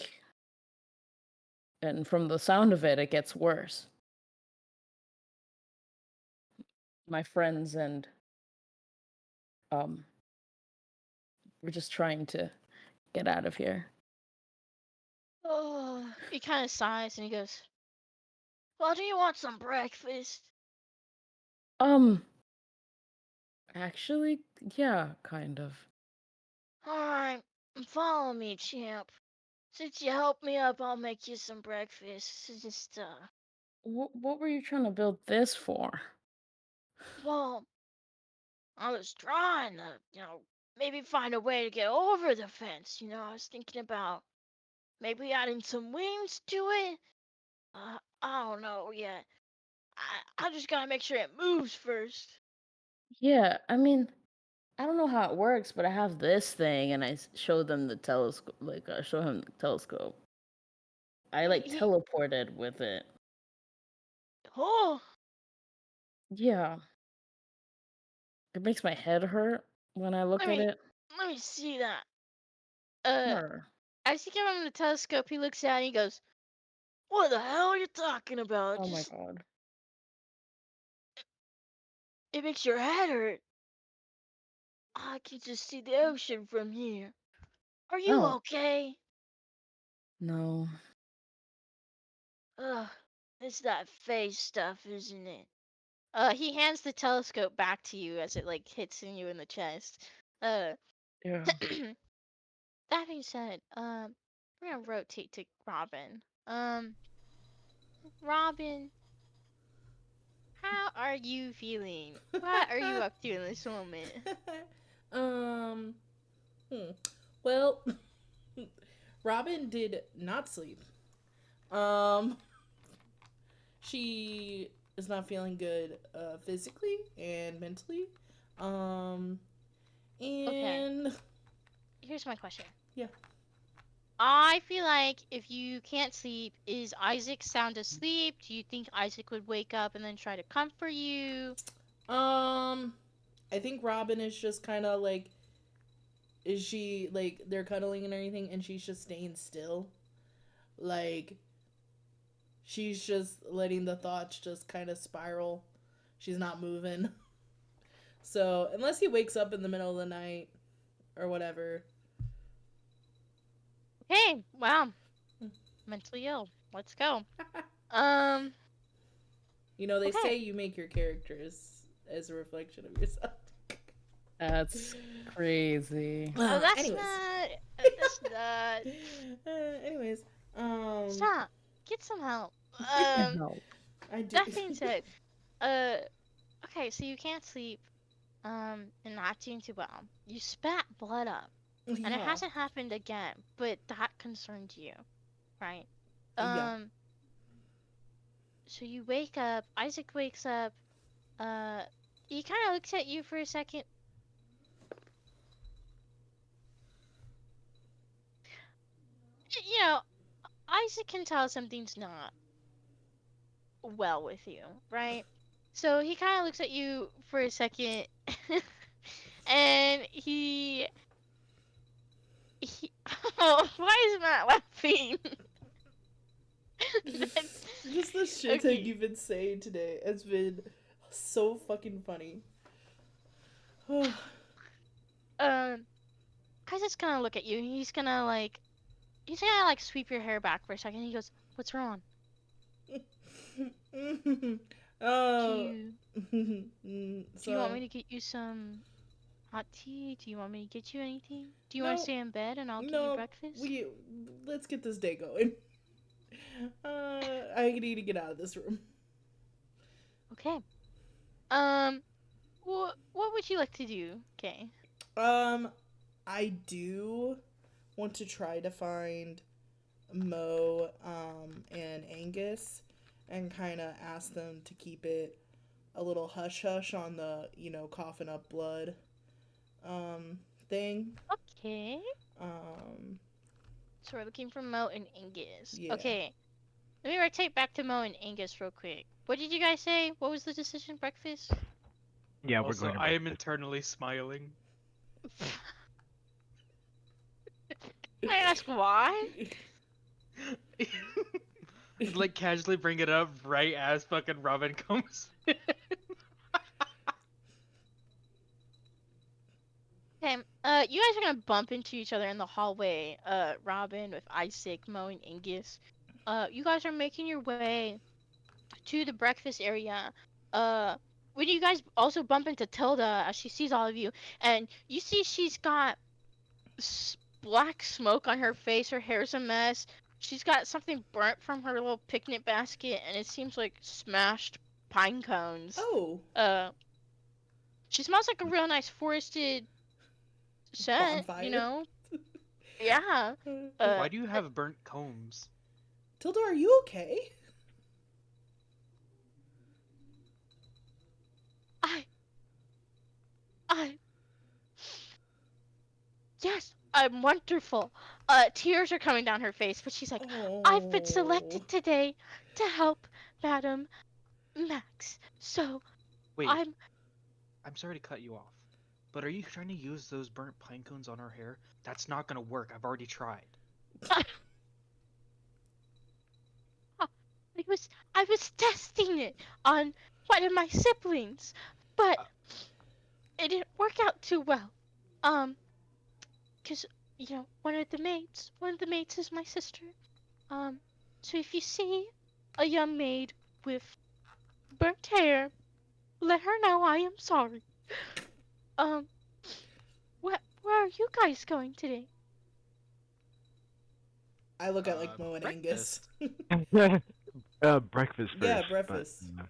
And from the sound of it, it gets worse. My friends and we're just trying to get out of here. Oh, he kind of sighs and he goes, "Well, do you want some breakfast?" Actually, yeah, kind of. Alright, follow me, champ. Since you helped me up, I'll make you some breakfast. It's just, What were you trying to build this for? well, I was trying to, maybe find a way to get over the fence. I was thinking about maybe adding some wings to it. I don't know yet. I just gotta make sure it moves first. Yeah, I mean, I don't know how it works, but I have this thing, and I show them the telescope. Like, I show him the telescope. I He- teleported with it. Oh, Yeah, it makes my head hurt when I look let at me it. let me see that. Sure. As he gave him the telescope, he looks at it and he goes, "What the hell are you talking about? Oh my Just god. it makes your head hurt. I can just see the ocean from here. Are you Oh okay?" no. Ugh, it's that face stuff, isn't it? He hands the telescope back to you as it like hits you in the chest. Uh, Yeah. that being said, we're gonna rotate to Robin. Robin, how are you feeling? What are you up to in this moment? um. Well, Robin did not sleep. Um. She is not feeling good, physically and mentally. Um. Okay, And here's my question. yeah. I feel like if you can't sleep, is Isaac sound asleep? Do you think Isaac would wake up and then try to comfort you? I think Robin is just kind of like, is she like they're cuddling and everything, and she's just staying still, like she's just letting the thoughts just kind of spiral. She's not moving. So unless he wakes up in the middle of the night or whatever. Hey, wow, mentally ill. Let's go. Um, They okay. say you make your characters as a reflection of yourself. That's crazy. Oh, that's Anyways. not That's not. Anyways, Stop. Get some help. No. I do. That being said, uh, okay, so you can't sleep, and not doing too well. You spat blood up, and it Yeah. hasn't happened again, but that concerned you, right? Yeah. So you wake up. Isaac wakes up. He kind of looks at you for a second. You know, Isaac can tell something's not well with you, right? So he kind of looks at you for a second, and he oh, why is Matt laughing? That's- Just the shit okay. that you've been saying today has been so fucking funny. Isaac's gonna look at you. He's gonna like sweep your hair back for a second. He goes, "What's wrong? Oh. Do you want me to get you some hot tea? Do you want me to get you anything? Do you want No. to stay in bed and I'll get you No, breakfast?" let's get this day going. I need to get out of this room. Okay. What would you like to do? Okay. I do want to try to find Mo, and Angus, and kind of ask them to keep it a little hush hush on the, coughing up blood, thing. Okay. So we're looking for Mo and Angus. Yeah. Okay. Let me rotate back to Mo and Angus real quick. What did you guys say? What was the decision? Breakfast? Yeah, we're Also, going to I am breakfast. internally smiling. I ask why? Like casually bring it up right as fucking Robin comes. Okay, you guys are gonna bump into each other in the hallway. Robin with Isaac, Mo, and Angus. You guys are making your way to the breakfast area. When you guys also bump into Tilda as she sees all of you, and you see she's got black smoke on her face. Her hair's a mess. She's got something burnt from her little picnic basket, and it seems like smashed pine cones. Oh. She smells like a real nice forested scent, Bonfire. you know? Yeah. Why do you have burnt combs? Tilda, are you okay? Yes, I'm wonderful. Tears are coming down her face, but she's like, I've been selected today to help Madam Max. So Wait, I'm sorry to cut you off, but are you trying to use those burnt pine cones on her hair? That's not gonna work. I've already tried. I was testing it on one of my siblings, but it didn't work out too well. Cause one of the mates is my sister. So if you see a young maid with burnt hair, let her know I am sorry. Where are you guys going today? I look at like Mo and Angus. Breakfast first. Yeah, breakfast. But,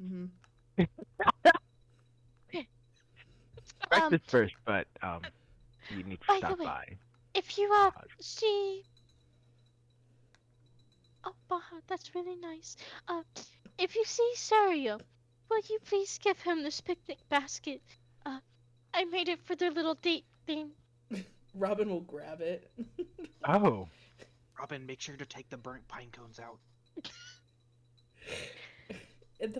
Mm-hmm. breakfast first, but you need to by the stop way, by. If you see, oh wow, that's really nice. If you see Sario, will you please give him this picnic basket? I made it for their little date thing. Robin will grab it. Oh. Robin, make sure to take the burnt pine cones out. And the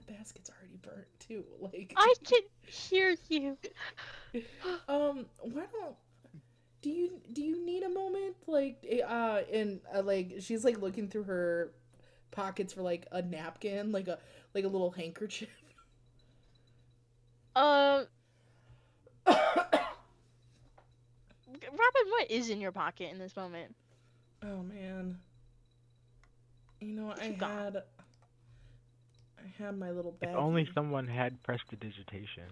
basket's already burnt too. Like I can hear you. Why don't do you need a moment? Like and like she's like looking through her pockets for like a napkin, like a little handkerchief. Robin, what is in your pocket in this moment? Oh man. I had my little bag. If only someone had prestidigitation.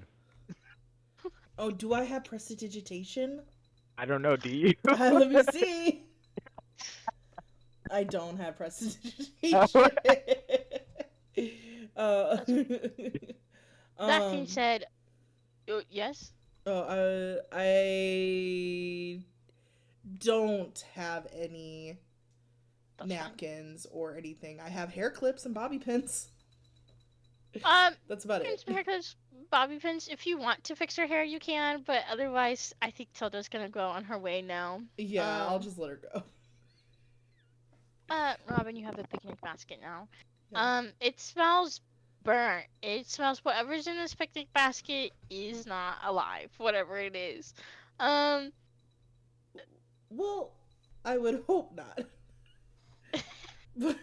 Oh, do I have prestidigitation? I don't know. Do you? Let me see. I don't have prestidigitation. uh, That being said, yes. I don't have any That's fine. napkins or anything. I have hair clips and bobby pins. Um, That's about pins, it. haircuts, bobby pins. If you want to fix her hair, you can. But otherwise, I think Tilda's gonna go on her way now. Yeah, I'll just let her go. Robin, you have a picnic basket now. Yeah. It smells burnt. It smells whatever's in this picnic basket is not alive. Whatever it is. Well, I would hope not. But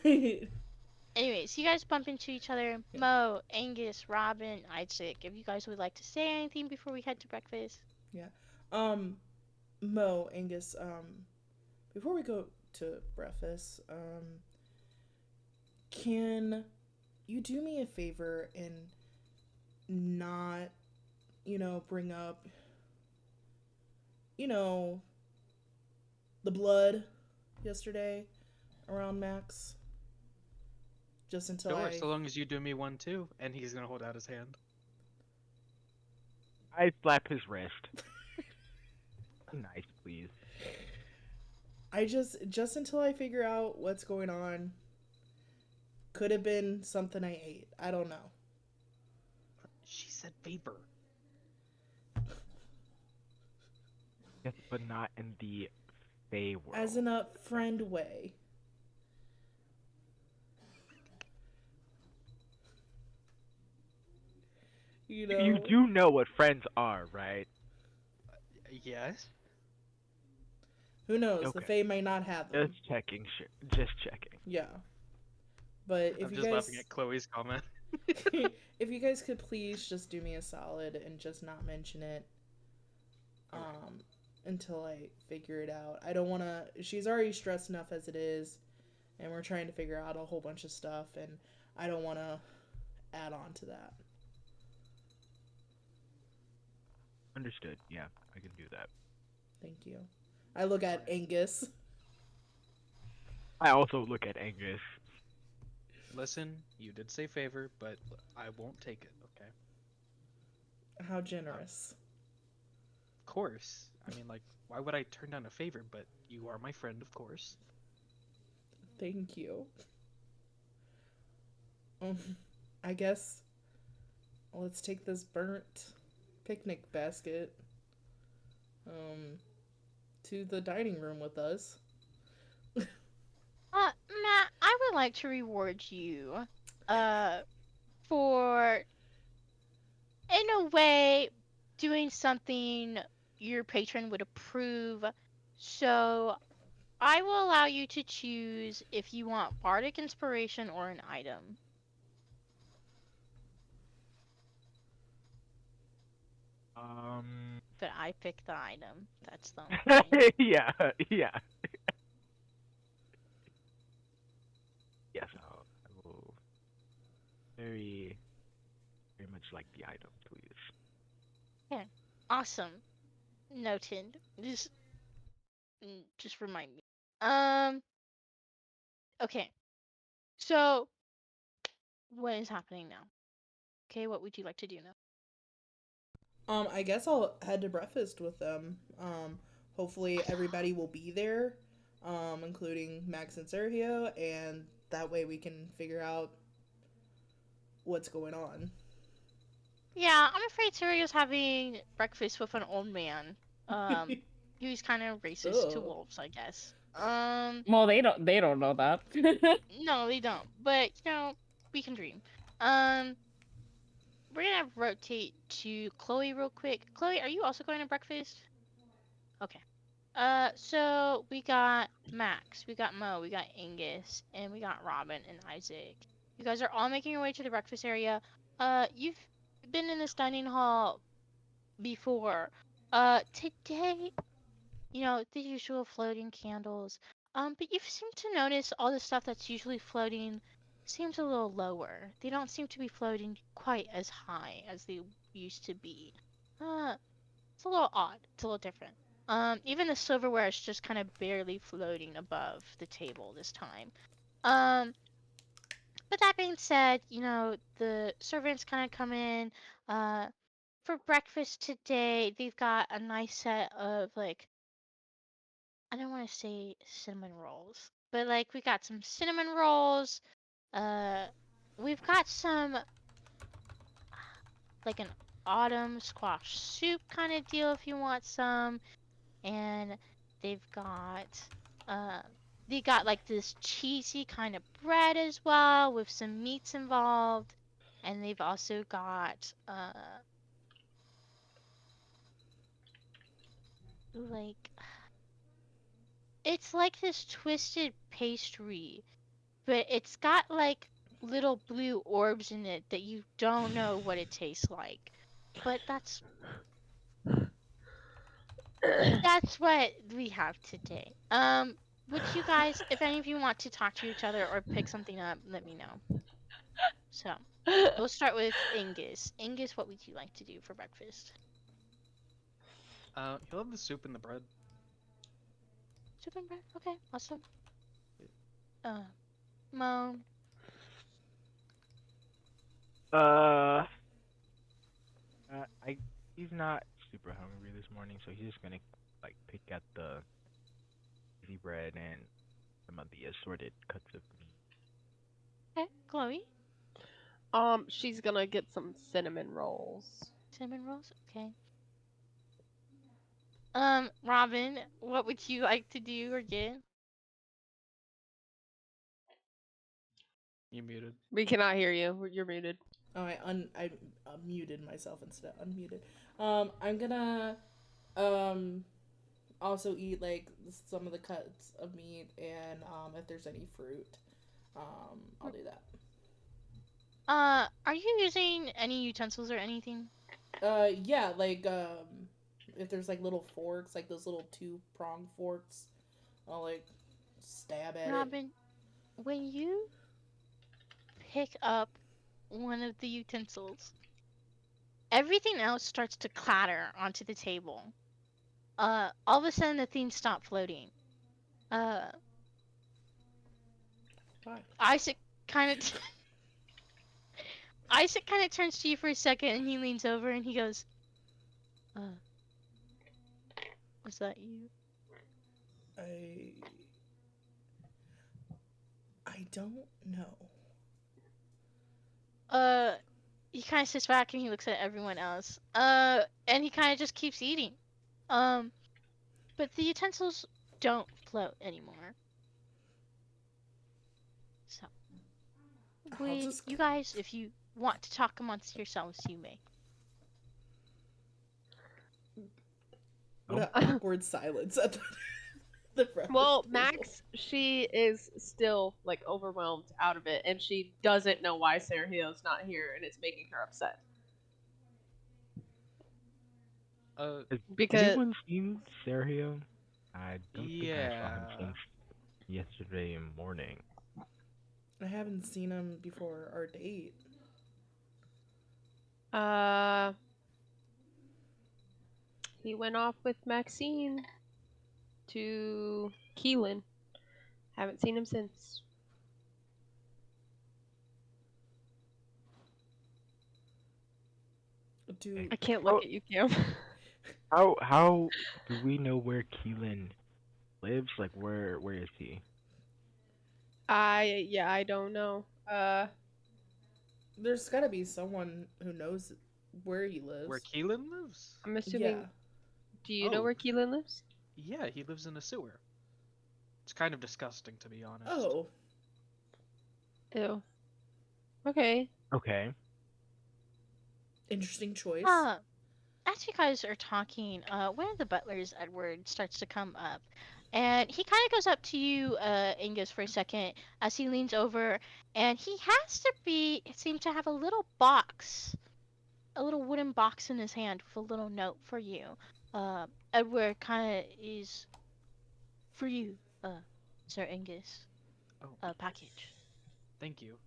Anyways, you guys bump into each other. Yeah. Mo, Angus, Robin, Isaac. If you guys would like to say anything before we head to breakfast. Mo, Angus, before we go to breakfast, can you do me a favor and not, bring up, the blood yesterday around Max? Just until Sure, I... so long as you do me one too, and he's gonna hold out his hand. I slap his wrist. Nice, please. I just until I figure out what's going on. Could have been something I ate. I don't know. She said favor. Yes, but not in the Fey world. As in a friend way. You do know what friends are, right? Yes. Who knows? Okay. The Fae may not have them. Just checking. Just checking. Yeah. But if I'm you just guys, laughing at Chloe's comment. if you guys could please just do me a solid and just not mention it, until I figure it out. I don't want to. She's already stressed enough as it is, and we're trying to figure out a whole bunch of stuff, and I don't want to add on to that. Understood. Yeah, I can do that. Thank you. I look at Angus. I also look at Angus. Listen, you did say favor, but I won't take it, okay? How generous. Of course. I mean, like, why would I turn down a favor? But you are my friend, of course. Thank you. I guess let's take this burnt picnic basket to the dining room with us. Matt, I would like to reward you for, in a way, doing something your patron would approve. So I will allow you to choose if you want bardic inspiration or an item. But I picked the item. That's the only thing. yeah. Yes, I will very much like the item, please. Yeah. Awesome. Noted. Just remind me. Okay. So, what is happening now? Okay, what would you like to do now? I guess I'll head to breakfast with them. Hopefully everybody will be there, including Max and Sergio, and that way we can figure out what's going on. Yeah, I'm afraid Sergio's having breakfast with an old man. He's kind of racist to wolves, I guess. Well, they don't know that. No, they don't. But we can dream. We're gonna rotate to Chloe real quick. Chloe, are you also going to breakfast? Okay. So we got Max, we got Mo, we got Angus, and we got Robin and Isaac. You guys are all making your way to the breakfast area. You've been in this dining hall before. Today, the usual floating candles. But you seem to notice all the stuff that's usually floating seems a little lower. They don't seem to be floating quite as high as they used to be. It's a little odd. It's a little different. Even the silverware is just kind of barely floating above the table this time. Um, but that being said, the servants kind of come in. For breakfast today, they've got a nice set of like, I don't want to say cinnamon rolls, but like we got some cinnamon rolls. Uh, we've got some like an autumn squash soup kind of deal if you want some, and they've got uh they got like this cheesy kind of bread as well with some meats involved, and they've also got like it's like this twisted pastry, but it's got like little blue orbs in it that you don't know what it tastes like. But that's what we have today. Would you guys, if any of you want to talk to each other or pick something up, let me know. So, we'll start with Angus. Angus, what would you like to do for breakfast? He'll have the soup and the bread. Soup and bread? Okay, awesome. Mo. Uh, he's not super hungry this morning, so he's just gonna like pick at the easy bread and some of the assorted cuts of meat. Okay, Chloe. She's gonna get some cinnamon rolls. Cinnamon rolls? Okay. Robin, what would you like to do or get? You muted. We cannot hear you. You're muted. Oh, I muted myself instead. Unmuted. I'm gonna also eat like some of the cuts of meat, and if there's any fruit, I'll do that. Are you using any utensils or anything? Yeah, like if there's like little forks, like those little 2-prong forks, I'll like stab at it. Robin, when you pick up one of the utensils, everything else starts to clatter onto the table. All of a sudden the things stop floating. Why? Isaac kind of Isaac kind of turns to you for a second, and he leans over and he goes, was that you? I don't know. He kind of sits back and he looks at everyone else. And he kind of just keeps eating. But the utensils don't float anymore. So, you guys, if you want to talk amongst yourselves, you may. What an awkward silence at the breakfast Well, table. Max, she is still like overwhelmed out of it, and she doesn't know why Sergio's not here, and it's making her upset. Has anyone seen Sergio? I don't think I saw him Yeah. since yesterday morning. I haven't seen him before our date. He went off with Maxine to Keelan. Haven't seen him since. I can't look at you, Cam. How do we know where Keelan lives? Like where is he? I don't know. There's gotta be someone who knows where he lives. Where Keelan lives? I'm assuming. Yeah. Do you know Oh. where Keelan lives? Yeah, he lives in a sewer. It's kind of disgusting, to be honest. Oh. Ew. Okay. Okay. Interesting choice. As you guys are talking, one of the butlers, Edward, starts to come up. And he kind of goes up to you, Angus, for a second, as he leans over. And he seems to have a little box, a little wooden box in his hand with a little note for you. Edward kind of is for you, Sir Angus. Oh. Package. Thank you.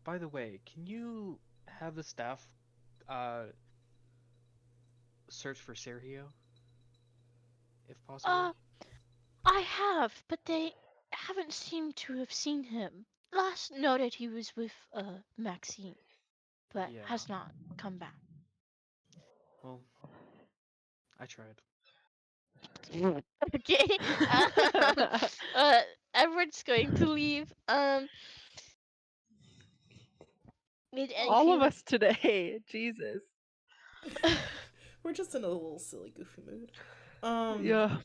By the way, can you have the staff, search for Sergio? if possible? I have, but they haven't seemed to have seen him. Last noted he was with Maxine, but Yeah. has not come back. Well, I tried. Okay. Edward's going to leave. All of us today. Jesus. We're just in a little silly, goofy mood. Yeah.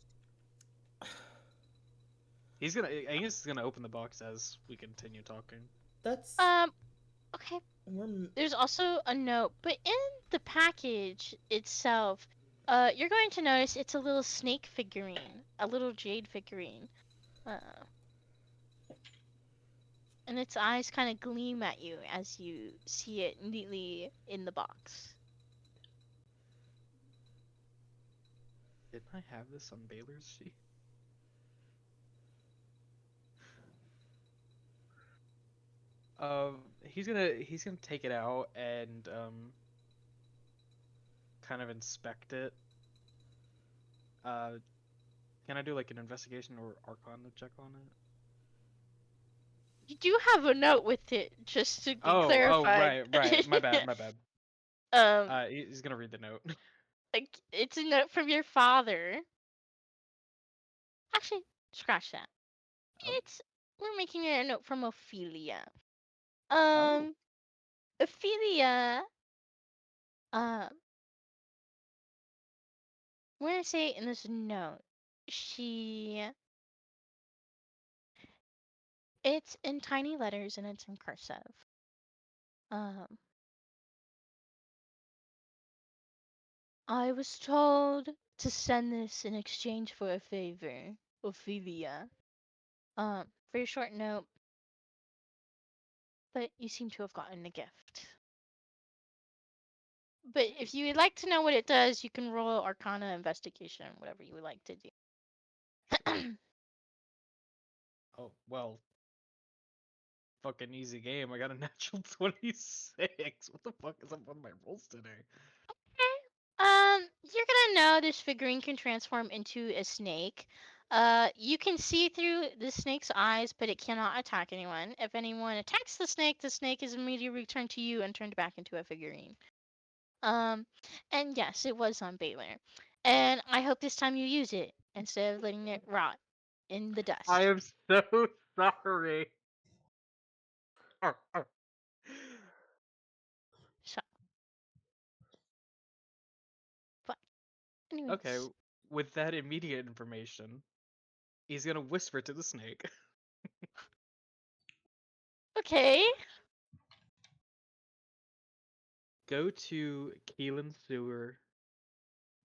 Angus is gonna open the box as we continue talking. That's Okay. we're There's also a note, but in the package itself, you're going to notice it's a little snake figurine, a little jade figurine. And its eyes kind of gleam at you as you see it neatly in the box. Didn't I have this on Baylor's sheet? He's gonna take it out and kind of inspect it. Can I do like an investigation or Arcana check on it? You do have a note with it, just to be Oh, clarified. right. My bad. He's gonna read the note. Like, it's a note from your father. Actually, scratch that. Oh. We're making it a note from Ophelia. Oh. Ophelia, when I say in this note, it's in tiny letters and it's in cursive. I was told to send this in exchange for a favor, Ophelia. Very short note, but you seem to have gotten a gift. But if you would like to know what it does, you can roll Arcana investigation, whatever you would like to do. Oh, well. Fucking easy game. I got a natural 26. What the fuck is up with my rolls today? You're gonna know this figurine can transform into a snake. You can see through the snake's eyes, but it cannot attack anyone. If anyone attacks the snake is immediately returned to you and turned back into a figurine. And yes, it was on Baylor. And I hope this time you use it instead of letting it rot in the dust. I am so sorry. So, but anyways. Okay, with that immediate information, he's gonna whisper to the snake. Okay. Go to Keelan Sewer.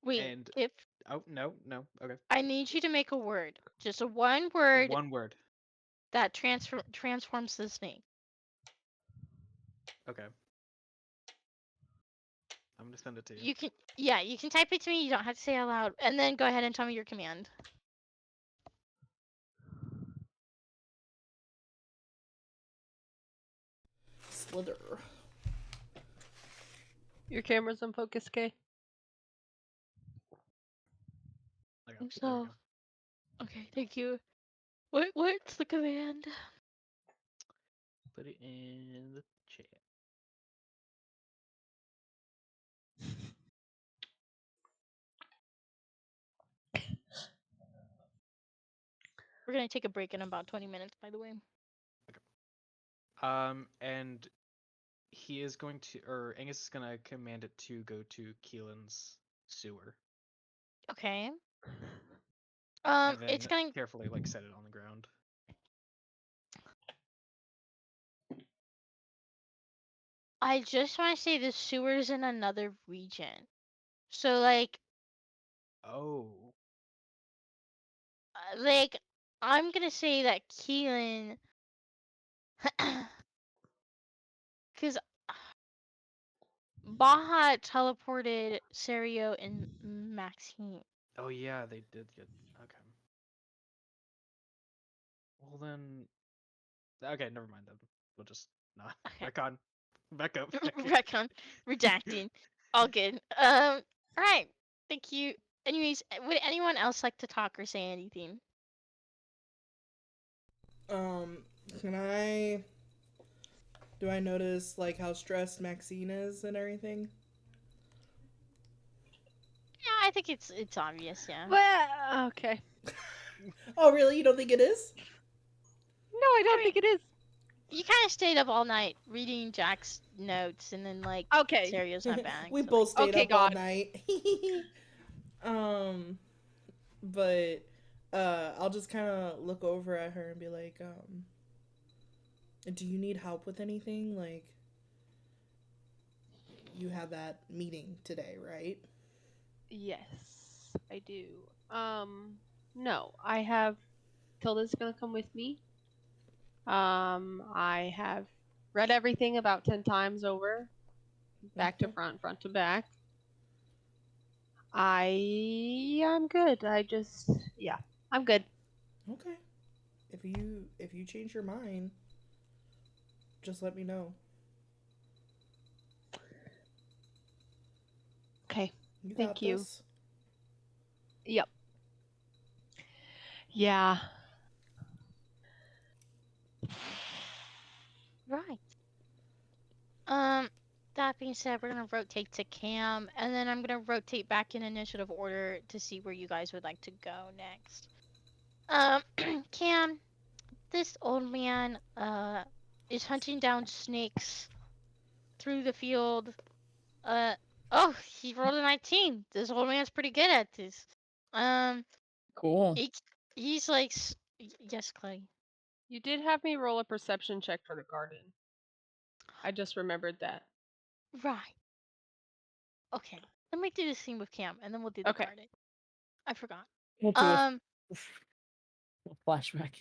Wait, And if oh no, okay. I need you to make a word, just a one word One word. that transforms the snake. Okay. I'm gonna send it to you. You can type it to me. You don't have to say it out loud, and then go ahead and tell me your command. Slither. Your camera's in focus, Kay. There we So, go. okay, thank you. What's the command? Put it in the chat. We're gonna take a break in about 20 minutes, by the way. And he is going to, or Angus is gonna command it to go to Keelan's sewer. Okay. And then It's gonna. carefully like set it on the ground. I just want to say the sewer's in another region, so like, Oh. I'm gonna say that Keelan, because Baja teleported Serio and Maxine. Oh yeah, they did get okay. Well then, okay, never mind then. We'll just not. Okay. Recon. Back up. Recon. Redacting. All good. Alright. Thank you. Anyways, would anyone else like to talk or say anything? Can I? Do I notice like how stressed Maxine is and everything? Yeah, I think it's obvious. Yeah. Well, okay. Oh, really? You don't think it is? No, I don't I think it is. You kind of stayed up all night reading Jack's notes, and then like Okay. Serio's not back. We so, both stayed Okay, up all God. night. But I'll just kind of look over at her and be like, do you need help with anything? Like, you had that meeting today, right? Yes, I do. No, I have Tilda's gonna come with me. I have read everything about 10 times over, back to Okay. front to back. I'm good. Yeah, I'm good. Okay. If you change your mind, just let me know. Okay. You Thank got you. this. Yep. Yeah. Right. That being said, we're gonna rotate to Cam, and then I'm gonna rotate back in initiative order to see where you guys would like to go next. Cam, this old man is hunting down snakes through the field. Oh, he rolled a 19. This old man's pretty good at this. Um, Cool. he, he's like, yes, Clay. You did have me roll a perception check for the garden. I just remembered that. Right. Okay. Let me do the scene with Cam, and then we'll do the Okay. garden. I forgot. We'll do a flashback.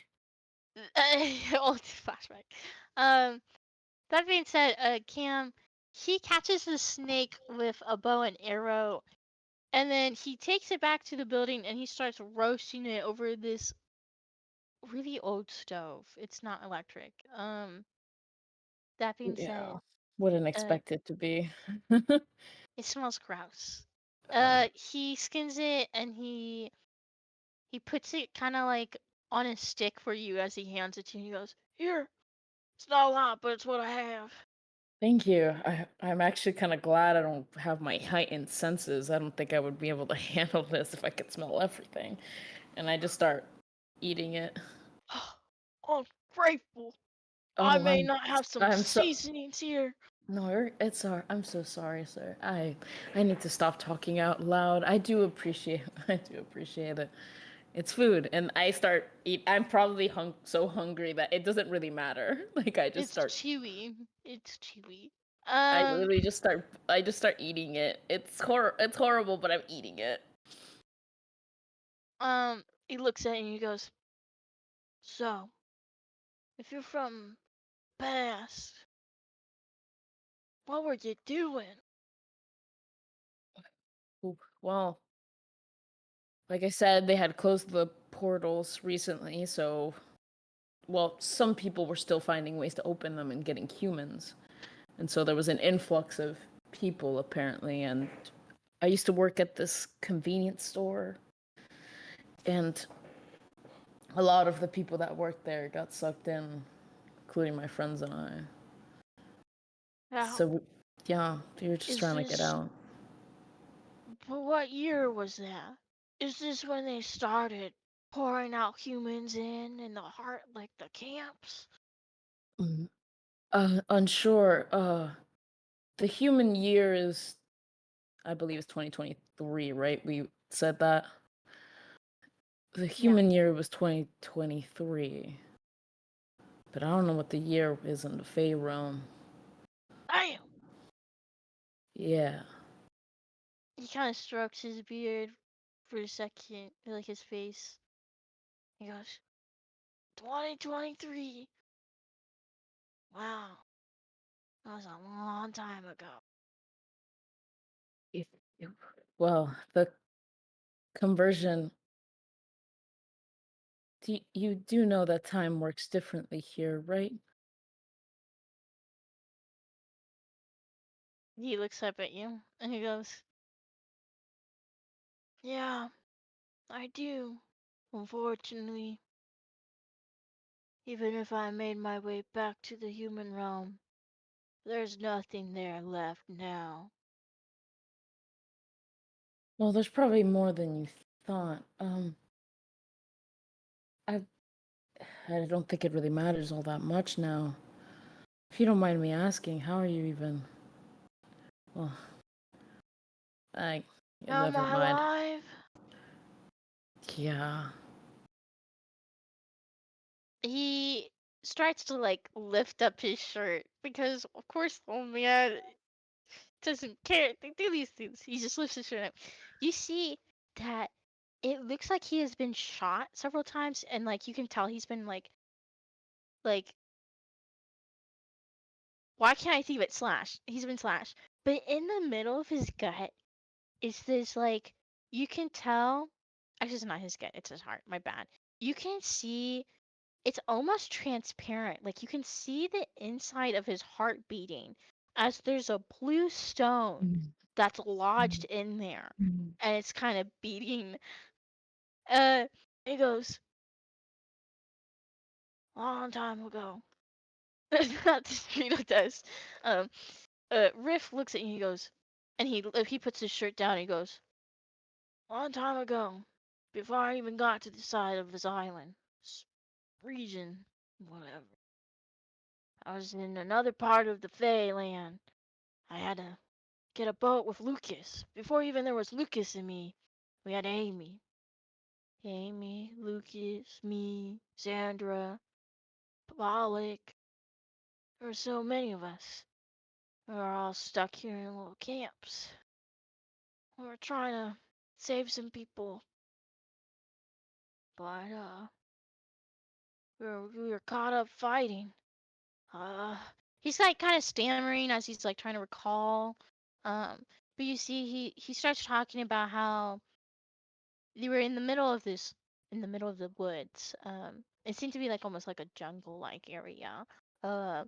Old flashback. That being said, Cam, he catches the snake with a bow and arrow, and then he takes it back to the building and he starts roasting it over this really old stove. It's not electric. That being said, Yeah. Wouldn't uh, expect it to be. it smells gross. He skins it and he puts it kind of like on a stick for you as he hands it to you. He goes, "Here, it's not a lot, but it's what I have." Thank you. I'm actually kind of glad I don't have my heightened senses. I don't think I would be able to handle this if I could smell everything. And I just start eating it. Ungrateful. I Oh, may not have some I'm so seasonings here. no, it's I'm so sorry, sir. I need to stop talking out loud. I do appreciate it. It's food, and I start eat. I'm probably so hungry that it doesn't really matter. Like I just It's start. chewy. It's chewy. I literally just start. I just start eating it. It's horrible, but I'm eating it. He looks at you and he goes, "So, if you're from past, what were you doing?" Ooh, well, like I said, they had closed the portals recently, so well, some people were still finding ways to open them and getting humans. And so there was an influx of people apparently, and I used to work at this convenience store, and a lot of the people that worked there got sucked in, including my friends and I. Now, So yeah, we were just is trying to get this, out. what year was that? Is this when they started pouring out humans in the heart, like the camps? Mm, unsure. The human year is, I believe, is 2023, right? We said that. The Yeah. human year was 2023. But I don't know what the year is in the Fey realm. Damn. Yeah. He kind of strokes his beard for a second, like his face. He goes, 2023. Wow. That was a long time ago. If, if- well, the conversion. You do know that time works differently here, right? He looks up at you and he goes, Yeah, I do. Unfortunately, even if I made my way back to the human realm, there's nothing there left now. Well, there's probably more than you thought. I I don't think it really matters all that much now. If you don't mind me asking, how are you even? Well, I How am never I mind. alive? Yeah. He starts to like lift up his shirt because, of course, oh man doesn't care. They do these things. He just lifts his shirt up. You see that it looks like he has been shot several times, and like you can tell he's been like why can't I think of it? Slashed. He's been slashed. But in the middle of his gut is this like you can tell. Actually, it's not his gut. It's his heart. My bad. You can see. It's almost transparent. Like you can see the inside of his heart beating as there's a blue stone that's lodged in there, and it's kind of beating. Uh, he goes, long time ago. Not the street does. Um, Riff looks at you. He goes, and he puts his shirt down. And he goes, long time ago, before I even got to the side of this island, this region, whatever. I was in another part of the Fey land. I had to get a boat with Lucas. Before even there was Lucas and me, we had Amy. Amy, Lucas, me, Sandra, Pollock. There were so many of us. We were all stuck here in little camps. We were trying to save some people, but we were caught up fighting. Uh, he's like kind of stammering as he's like trying to recall. Um, but you see, he starts talking about how they were in the middle of this, in the middle of the woods. It seemed to be like almost like a jungle-like area. Uh,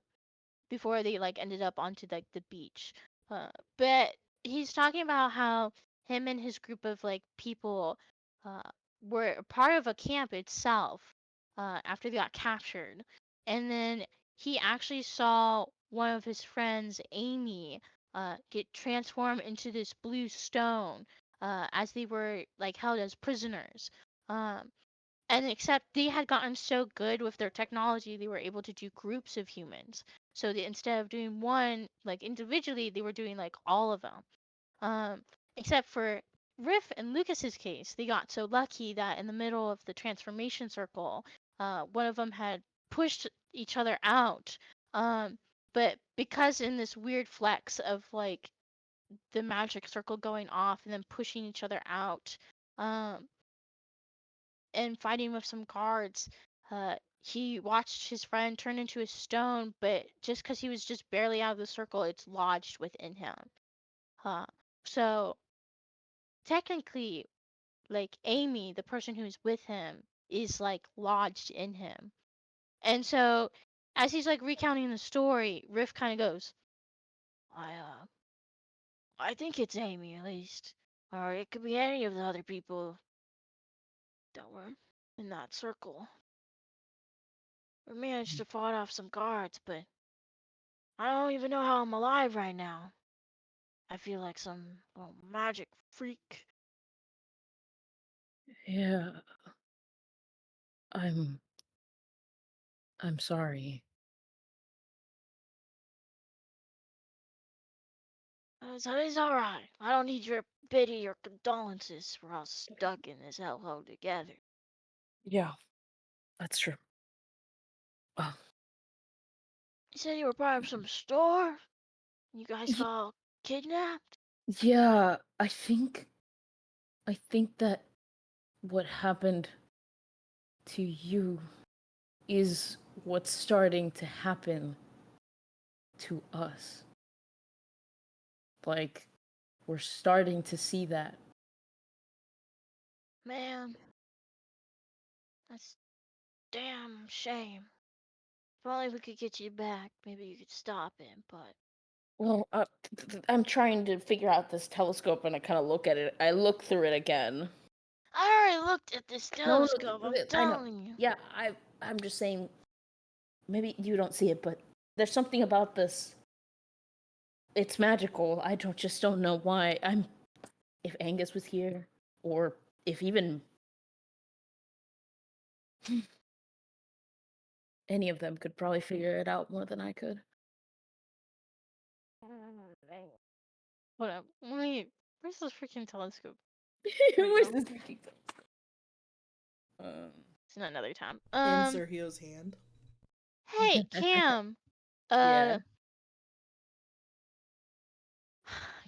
before they like ended up onto like the beach. But he's talking about how him and his group of like people uh, were part of a camp itself after they got captured, and then he actually saw one of his friends, Amy, get transformed into this blue stone as they were like held as prisoners. Um, and except they had gotten so good with their technology, they were able to do groups of humans. So they, instead of doing one like individually, they were doing like all of them. Um, except for Riff and Lucas's case, they got so lucky that in the middle of the transformation circle, one of them had pushed each other out. Um, but because in this weird flex of like the magic circle going off and then pushing each other out, um, and fighting with some guards. He watched his friend turn into a stone, but just because he was just barely out of the circle, it's lodged within him. Uh, so technically, like Amy, the person who's with him, is like lodged in him. And so as he's like recounting the story, Riff kind of goes, I think it's Amy at least, or it could be any of the other people that were in that circle. We managed to fight off some guards, but I don't even know how I'm alive right now. I feel like some magic freak. Yeah. I'm I'm sorry. It's alright. I don't need your pity or condolences. We're all stuck in this hellhole together. Yeah, that's true. Oh, You said you were part of some store? You guys got all kidnapped? yeah, I think that what happened to you is what's starting to happen to us. Like, we're starting to see that. Man, that's damn shame. If only we could get you back, maybe you could stop it, but Well, I'm trying to figure out this telescope, and I kind of look at it. I look through it again. I already looked at this No, telescope. I'm I know. telling you. Yeah, I'm just saying. Maybe you don't see it, but there's something about this. It's magical. I don't know why. If Angus was here, or if even any of them could probably figure it out more than I could. Hold up. Wait. Where's this freaking telescope? Where's go. this freaking telescope? It's not another time. In Sergio's hand. Hey, Cam. Yeah.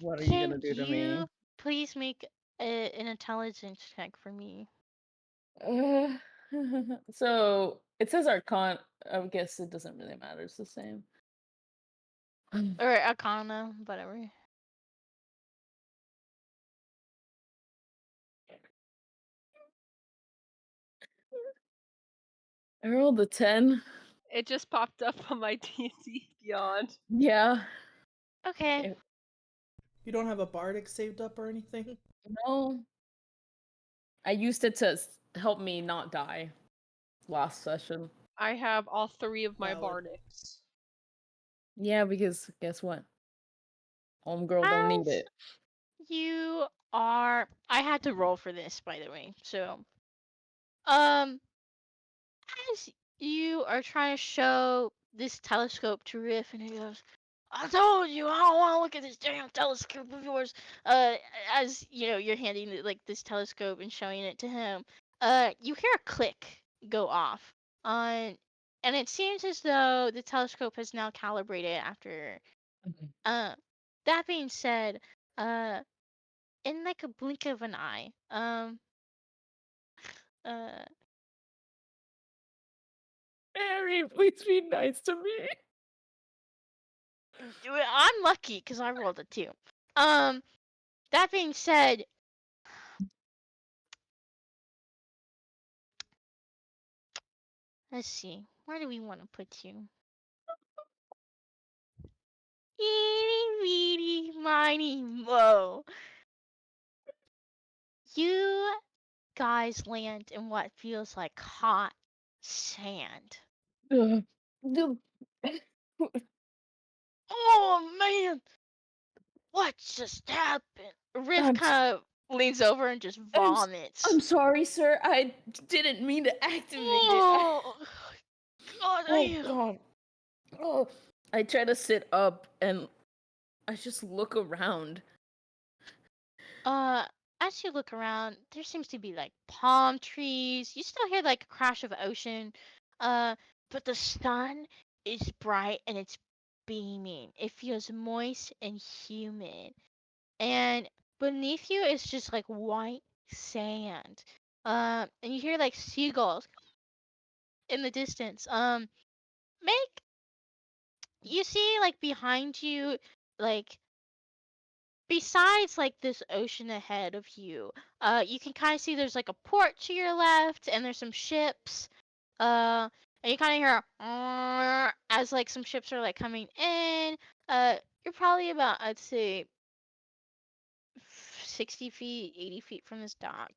What are you Can gonna do to me? you please make an intelligence check for me? So it says Arcana. I guess it doesn't really matter. It's the same. Or Arcana, whatever. I rolled a 10. It just popped up on my D&D Beyond. Yeah. Okay. You don't have a bardic saved up or anything? No. I used it to help me not die last session. I have all 3 of my Valid. bardics. Yeah, because guess what? Homegirl don't need As it. you are, I had to roll for this, by the way. So, as you are trying to show this telescope to Riff, and he goes, "I told you I don't want to look at this damn telescope of yours." As you know, you're handing like this telescope and showing it to him. You hear a click go off on, and it seems as though the telescope has now calibrated after. That being said, in like a blink of an eye, Mary, please be nice to me. I'm lucky because I rolled a 2. That being said, let's see. Where do we want to put you? Eeny, meeny, miny, mo. You guys land in what feels like hot sand. Oh man, what just happened? Riff kind of leans over and just vomits. I'm sorry, sir. I didn't mean to activate it. Oh, God, Oh god. Oh. I try to sit up and I just look around. As you look around, there seems to be like palm trees. You still hear like a crash of ocean. But the sun is bright and it's beaming. It feels moist and humid. And beneath you is just like white sand. And you hear like seagulls in the distance. Make you see like behind you, like besides like this ocean ahead of you, you can kind of see there's like a port to your left, and there's some ships. And you kind of hear as like some ships are like coming in. You're probably about, I'd say, 60 feet, 80 feet from this dock.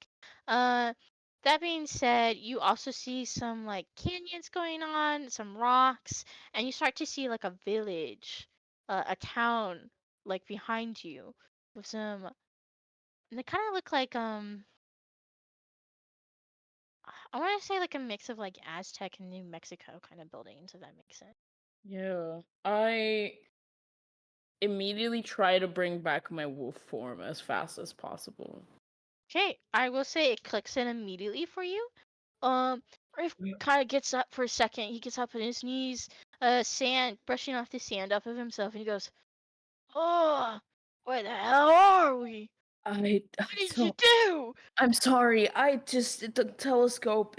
That being said, you also see some like canyons going on, some rocks, and you start to see like a village, a town like behind you with some, and they kind of look like I want to say like a mix of like Aztec and New Mexico kind of buildings, if that makes sense. Yeah. I immediately try to bring back my wolf form as fast as possible. Okay, I will say it clicks in immediately for you. Riff kind of gets up for a second. He gets up on his knees, sand, brushing off the sand off of himself, and he goes, "Oh, where the hell are we? What did you do?" I'm sorry. The telescope.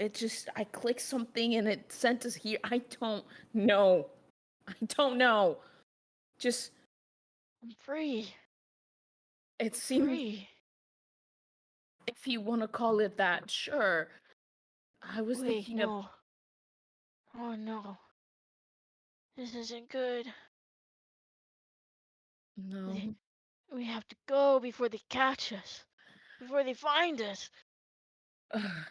I clicked something and it sent us here. I don't know. Just I'm free. it seems, Free. if you want to call it that, sure. I was Wait, thinking of. no. Oh no. This isn't good. No. We have to go before they catch us. Before they find us.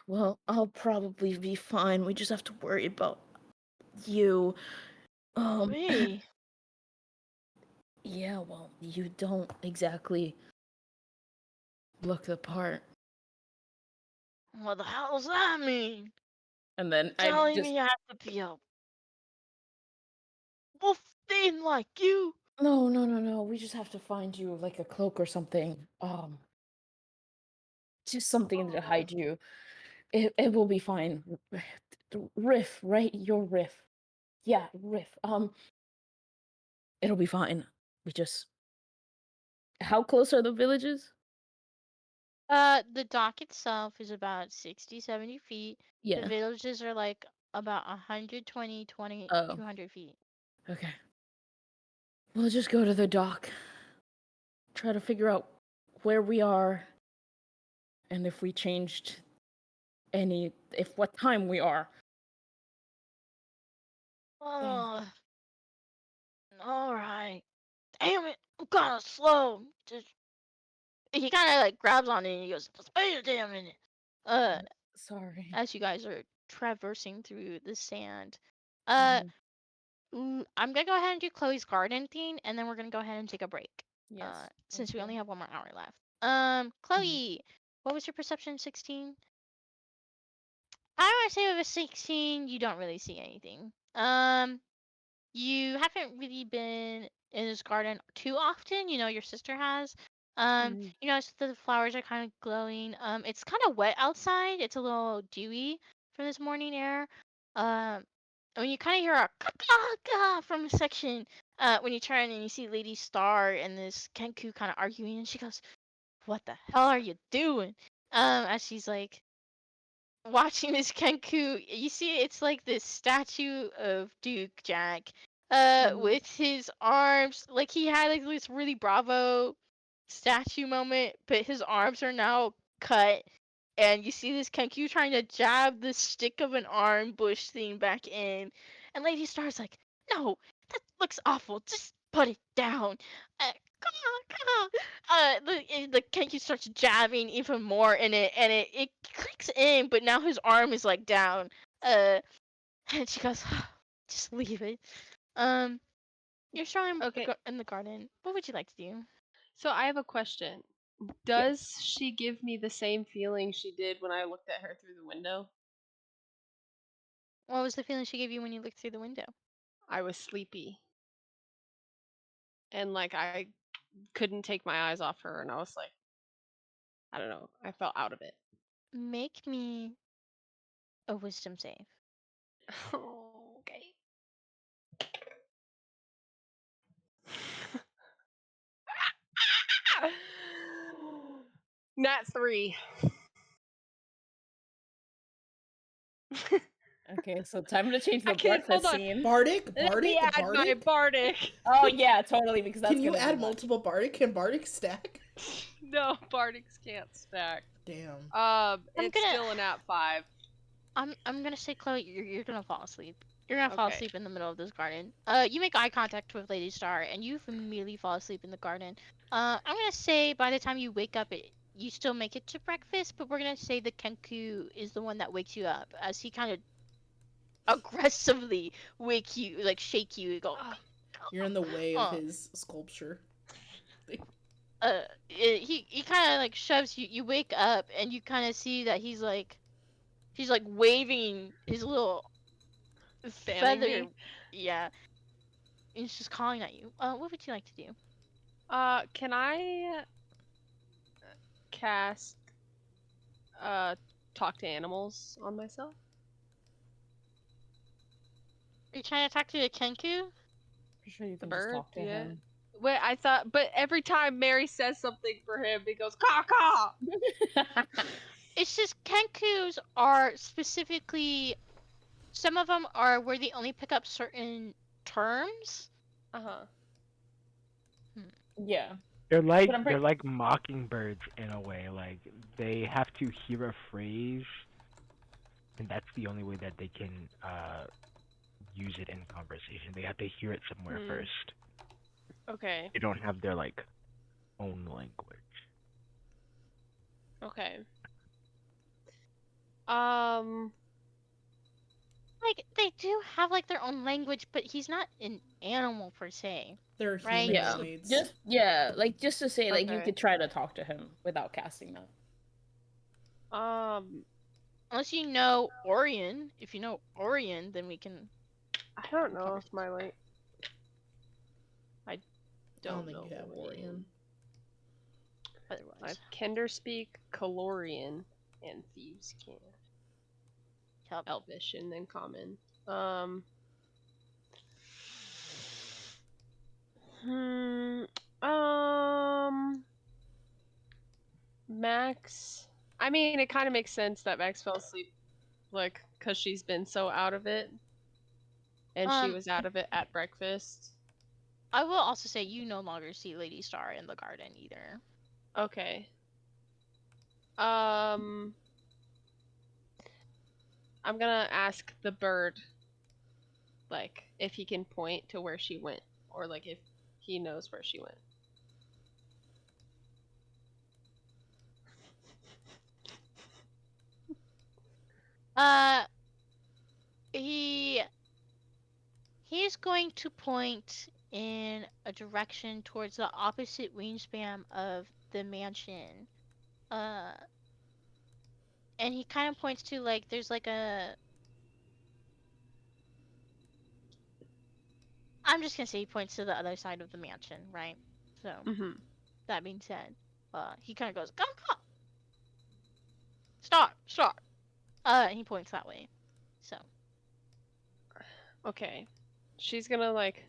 Well, I'll probably be fine. We just have to worry about you. Me? Yeah, well, you don't exactly look the part. What the hell does that mean? And then I Telling just me I have to be a wolf thing like you? no. We just have to find you like a cloak or something. Just something to hide you. It will be fine. Riff, right? Your Riff. Yeah, Riff. It'll be fine. We just How close are the villages? The dock itself is about 60, 70 feet. The Yeah. villages are like about 120, 20, Oh. 200 feet. Okay. We'll just go to the dock. Try to figure out where we are and if we changed what time we are. Oh, all right. Damn it, I'm kind of slow. Just he kind of like grabs on it and he goes, "Just wait a damn minute." Sorry. As you guys are traversing through the sand, Mhm. I'm gonna go ahead and do Chloe's garden thing, and then we're gonna go ahead and take a break. Yes. Since we okay. only have 1 more hour left. Chloe, what was your perception? 16. I want to say with a 16, you don't really see anything. You haven't really been in this garden too often. You know, your sister has. Mhm. You notice that the flowers are kind of glowing. It's kind of wet outside. It's a little dewy from this morning air. When you kind of hear a ka from a section, when you turn and you see Lady Star and this Kenku kind of arguing, and she goes, "What the hell are you doing?" As she's like watching this Kenku, you see it's like this statue of Duke Jack, with his arms, like he had like this really bravo statue moment, but his arms are now cut, and you see this Kenku trying to jab the stick of an arm bush thing back in, and Lady Star's like, "No, that looks awful. Just put it down." The Kenku starts jabbing even more in it, and it clicks in, but now his arm is like down. And she goes, "Just leave it." Um, you're strong Okay. in the garden. What would you like to do? So I have a question. Does she give me the same feeling she did when I looked at her through the window? What was the feeling she gave you when you looked through the window? I was sleepy. And like I couldn't take my eyes off her and I was like I don't know. I felt out of it. Make me a wisdom save. Okay. Nat 3. Okay, so time to change the I can't hold breakfast on. scene. Bardic? Let me add my bardic. Oh yeah, totally. Because that's Can you gonna be add much. multiple Bardic? Can Bardic stack? No, bardics can't stack. Damn. It's gonna- still a nat 5. I'm gonna say, Chloe, you're gonna fall asleep. You're gonna fall Okay. asleep in the middle of this garden. You make eye contact with Lady Star, and you immediately fall asleep in the garden. I'm gonna say by the time you wake up, you still make it to breakfast, but we're gonna say the Kenku is the one that wakes you up, as he kind of aggressively shake you, and go. You're in the way of Oh. his sculpture. He kind of like shoves you. You wake up and you kind of see that he's like waving his little Fanning feather. me? Yeah, he's just calling at you. What would you like to do? Can I cast talk to animals on myself? Are you trying to talk to the Kenku? Pretty sure you The can just bird? talk to Yeah. him. Wait, I thought, but every time Mary says something for him, he goes caw caw. It's just Kenkus are specifically. Some of them are where they only pick up certain terms. Uh-huh. Yeah. They're like But I'm they're pretty- like mockingbirds in a way. Like they have to hear a phrase, and that's the only way that they can use it in conversation. They have to hear it somewhere Hmm. first. Okay. They don't have their like own language. Okay. Like they do have like their own language, but he's not an animal per se. They're Right. Yeah. humanoids. Just to say, like you Okay. could try to talk to him without casting that. Unless you know Orion. If you know Orion, then we can. I don't know if my like. I I don't don't think know. you have Orion. I Otherwise, have Kender speak, Calorian, and Thieves can. Yep. Elvish and then Common. Max. I mean, it kind of makes sense that Max fell asleep, like, cause she's been so out of it, and she was out of it at breakfast. I will also say you no longer see Lady Star in the garden either. Okay. I'm gonna ask the bird, like, if he can point to where she went, or like if he knows where she went. He's going to point in a direction towards the opposite wingspan of the mansion. And he kind of points to like there's like a. I'm just gonna say he points to the other side of the mansion, right? So that being said, he kind of goes, "Come, come, Star." And he points that way. So. Okay. She's gonna like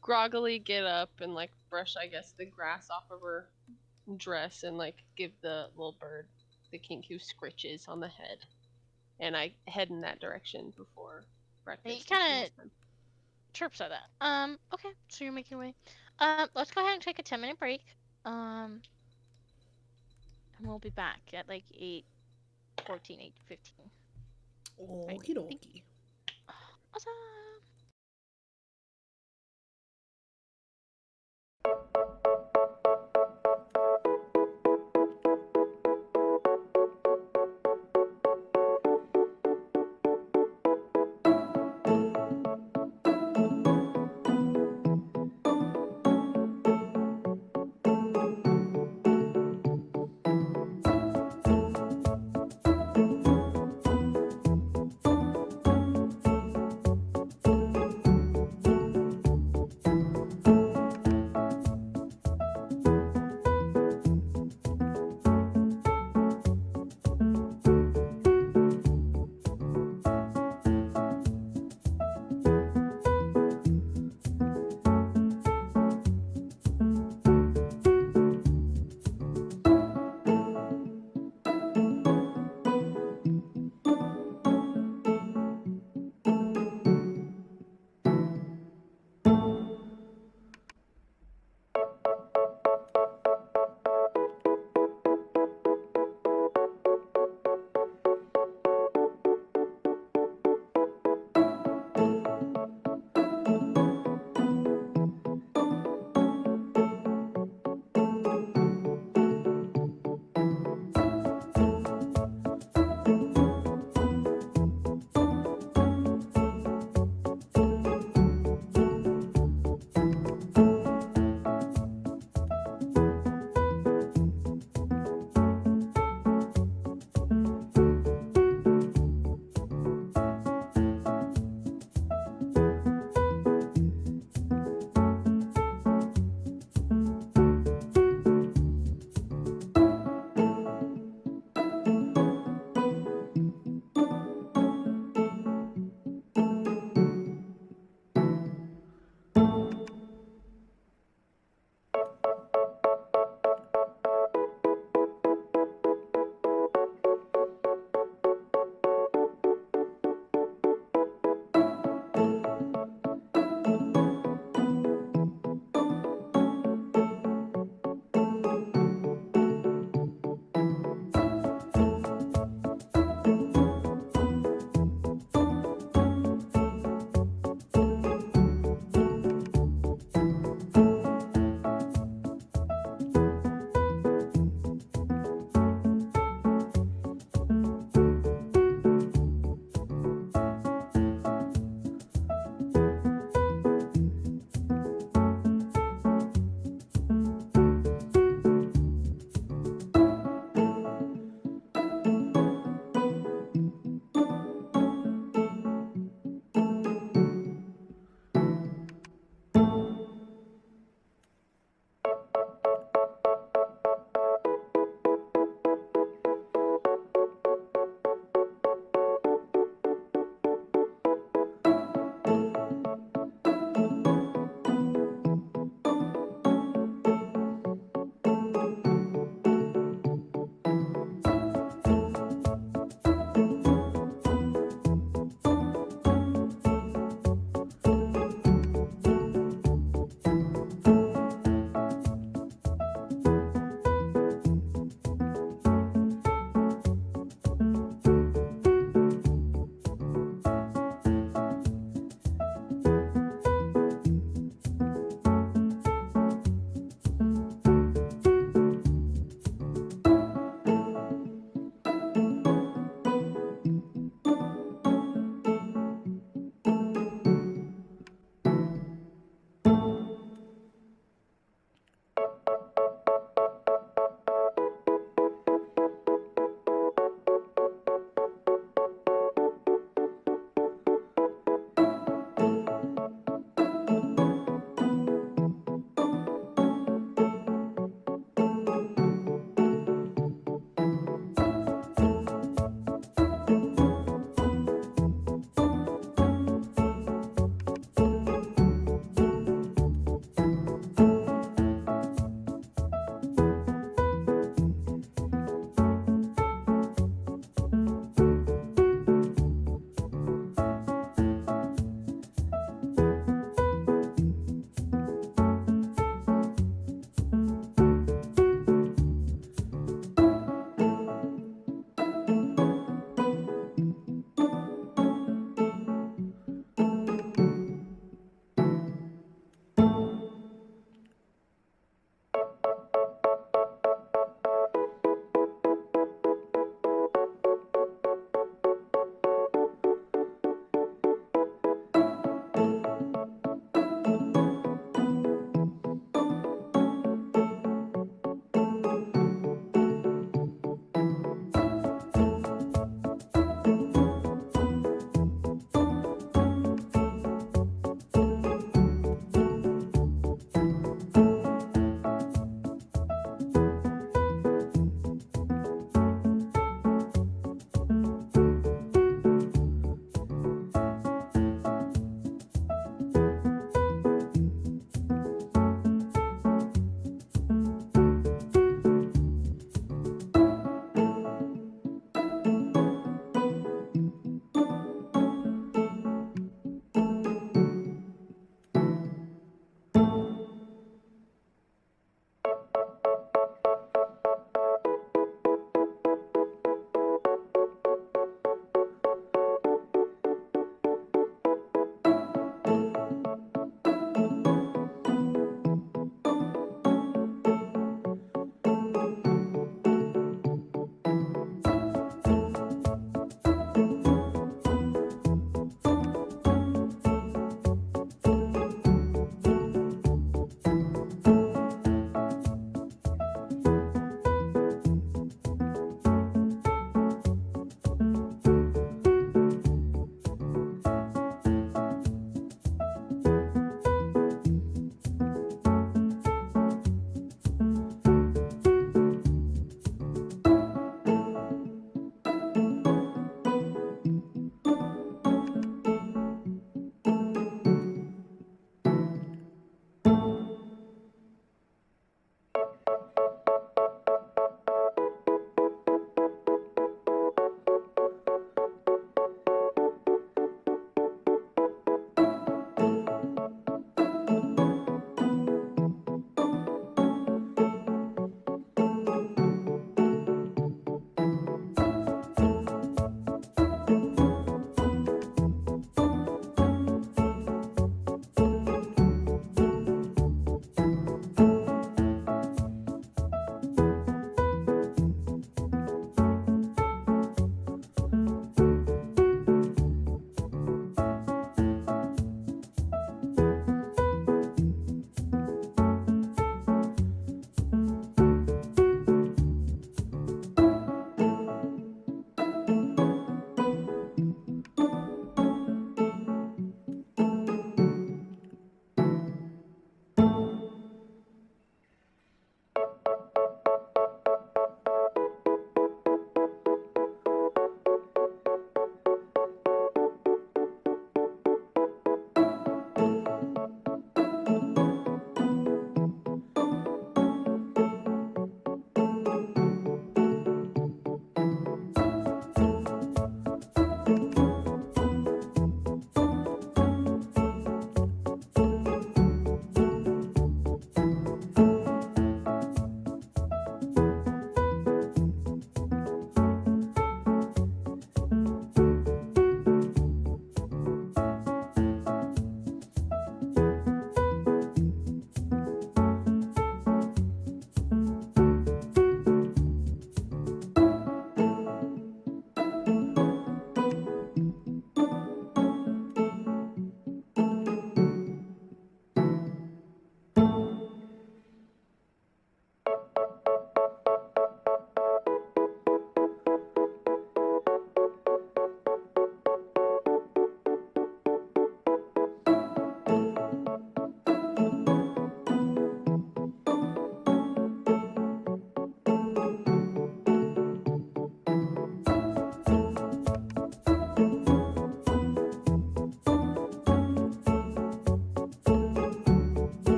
groggily get up and like brush, I guess, the grass off of her dress and like give the little bird the Kinku scritches on the head. And I head in that direction before breakfast. He kind of chirps at that. Okay, so you're making your way. Let's go ahead and take a 10-minute break. And we'll be back at like 8:14, 8:15. Okie dokie. Awesome.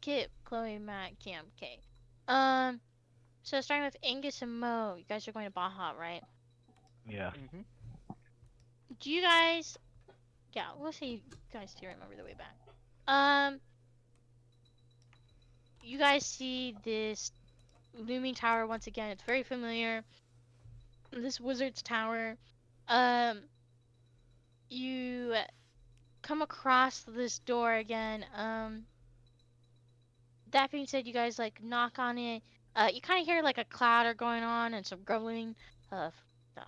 Kip, Chloe, Matt, Cam, K. So starting with Angus and Mo, you guys are going to Baja, right? Yeah. Mm-hmm. Do you guys? Yeah, we'll say you guys do remember the way back. You guys see this looming tower once again. It's very familiar. This wizard's tower. Um, you come across this door again. That being said, you guys like knock on it. You kind of hear like a clatter going on and some grumbling of, uh,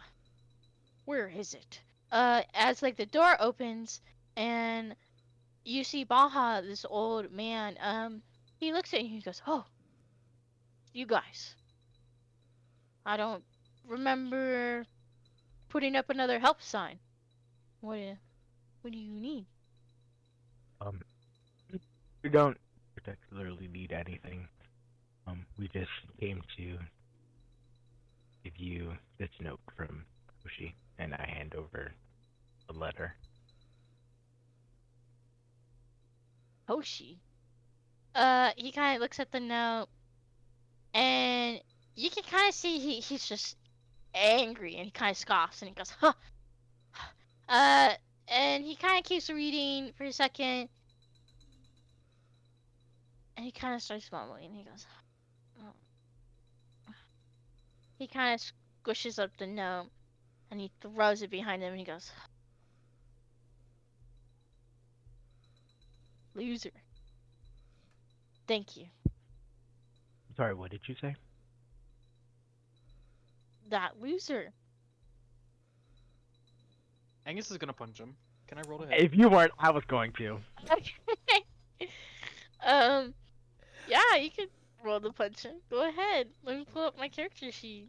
where is it? As like the door opens and you see Baha, this old man. He looks at you. He goes, "Oh, you guys. I don't remember putting up another help sign. What do you need?" Um, we don't particularly need anything. We just came to give you this note from Hoshi, and I hand over the letter. Hoshi. He kind of looks at the note, and you can kind of see he's just angry, and he kind of scoffs, and he goes, "Huh." And he kind of keeps reading for a second, and he kind of starts mumbling, and he goes, "Oh." He kind of squishes up the note, and he throws it behind him, and he goes, "Loser. Thank you. Sorry, what did you say? That loser." Angus is gonna punch him. Can I roll to hit? If you weren't, I was going to. um, yeah, you can roll the punch him. Go ahead. Let me pull up my character sheet.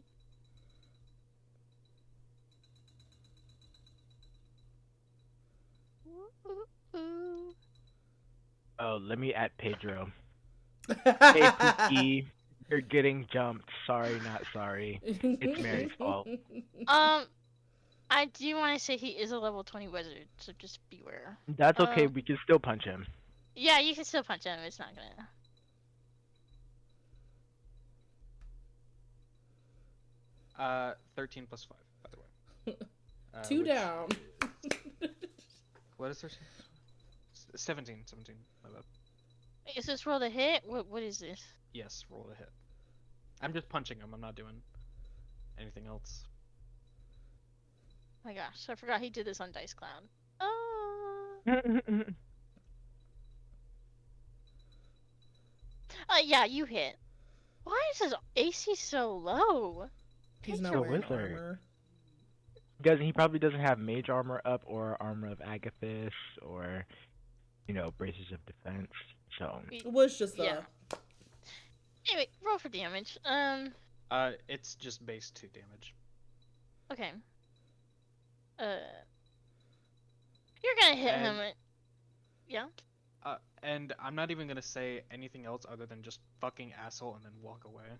Oh, let me add Pedro. Hey, Pookie, you're getting jumped. Sorry, not sorry. It's Mary's fault. I do want to say he is a level 20 wizard, so just beware. That's okay. We can still punch him. Yeah, you can still punch him. It's not gonna. 13 plus 5, by the way. Two Which- down. What is 13? 17. My bad. Is this roll to hit? What is this? Yes, roll to hit. I'm just punching him. I'm not doing anything else. Oh my gosh, I forgot he did this on Dice Cloud. Yeah, you hit. Why is his AC so low? He's He's not a wearing wizard. armor. He probably doesn't have mage armor up or armor of Agathis or, braces of defense. So It was just Yeah. Anyway, roll for damage. It's just base 2 damage. Okay. You're gonna hit him. Yeah. And I'm not even gonna say anything else other than just fucking asshole and then walk away.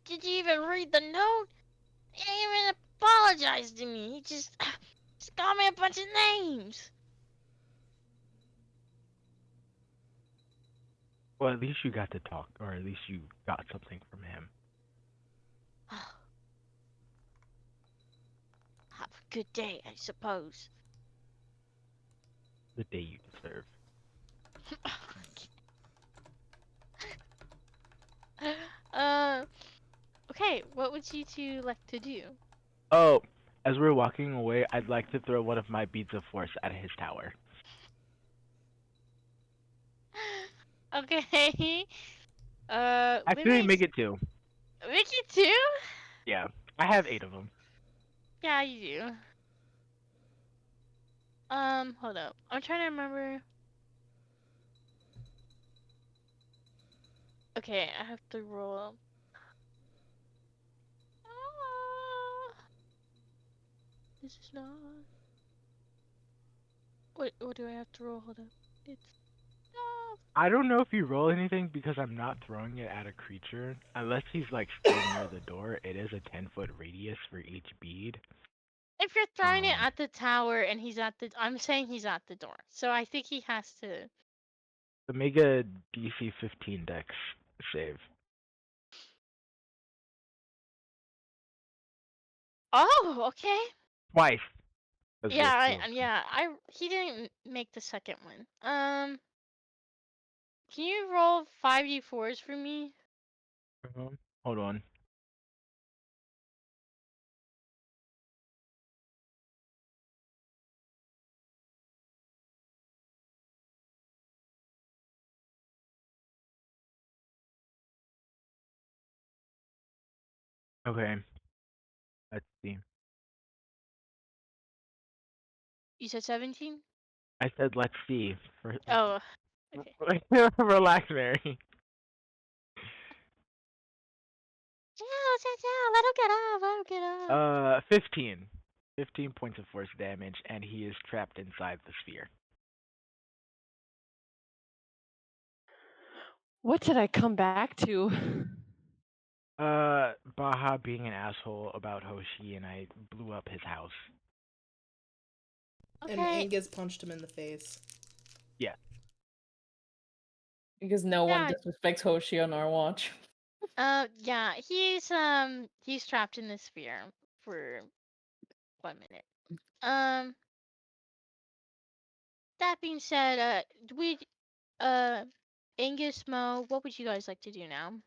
Did you even read the note? He didn't even apologize to me. He just called me a bunch of names. well, at least you got to talk, or at least you got something from him. Have a good day, I suppose. The day you deserve. Okay, what would you two like to do? Oh, as we're walking away, I'd like to throw one of my beads of force at his tower. Okay. Actually, make it 2. Make it 2? Yeah, I have 8 of them. Yeah, you do. Hold up. I'm trying to remember. Okay, I have to roll. This is not. What do I have to roll? Hold up. It's. I don't know if you roll anything because I'm not throwing it at a creature. Unless he's like still near the door. It is a 10-foot radius for each bead. If if you're throwing it Um, at the tower and I'm saying he's at the door. So I think he has to. So make a DC 15 Dex save. Oh, okay. Twice. 'Cause Yeah, there's two of he didn't make the second one. Can you roll 5d4s for me? them. Hold on. Okay. Let's see. You said 17? I said let's see. Oh, okay. Relax, Mary. Yeah, let him get up. Let him get up. 15. 15 points of force damage, and he is trapped inside the sphere. What did I come back to? Baha being an asshole about Hoshi, and I blew up his house. And Okay. Angus punched him in the face. Yeah. Because no one Yeah. disrespects Hoshi on our watch. Yeah, he's trapped in the sphere for 1 minute. That being said, Angus, Mo, what would you guys like to do now?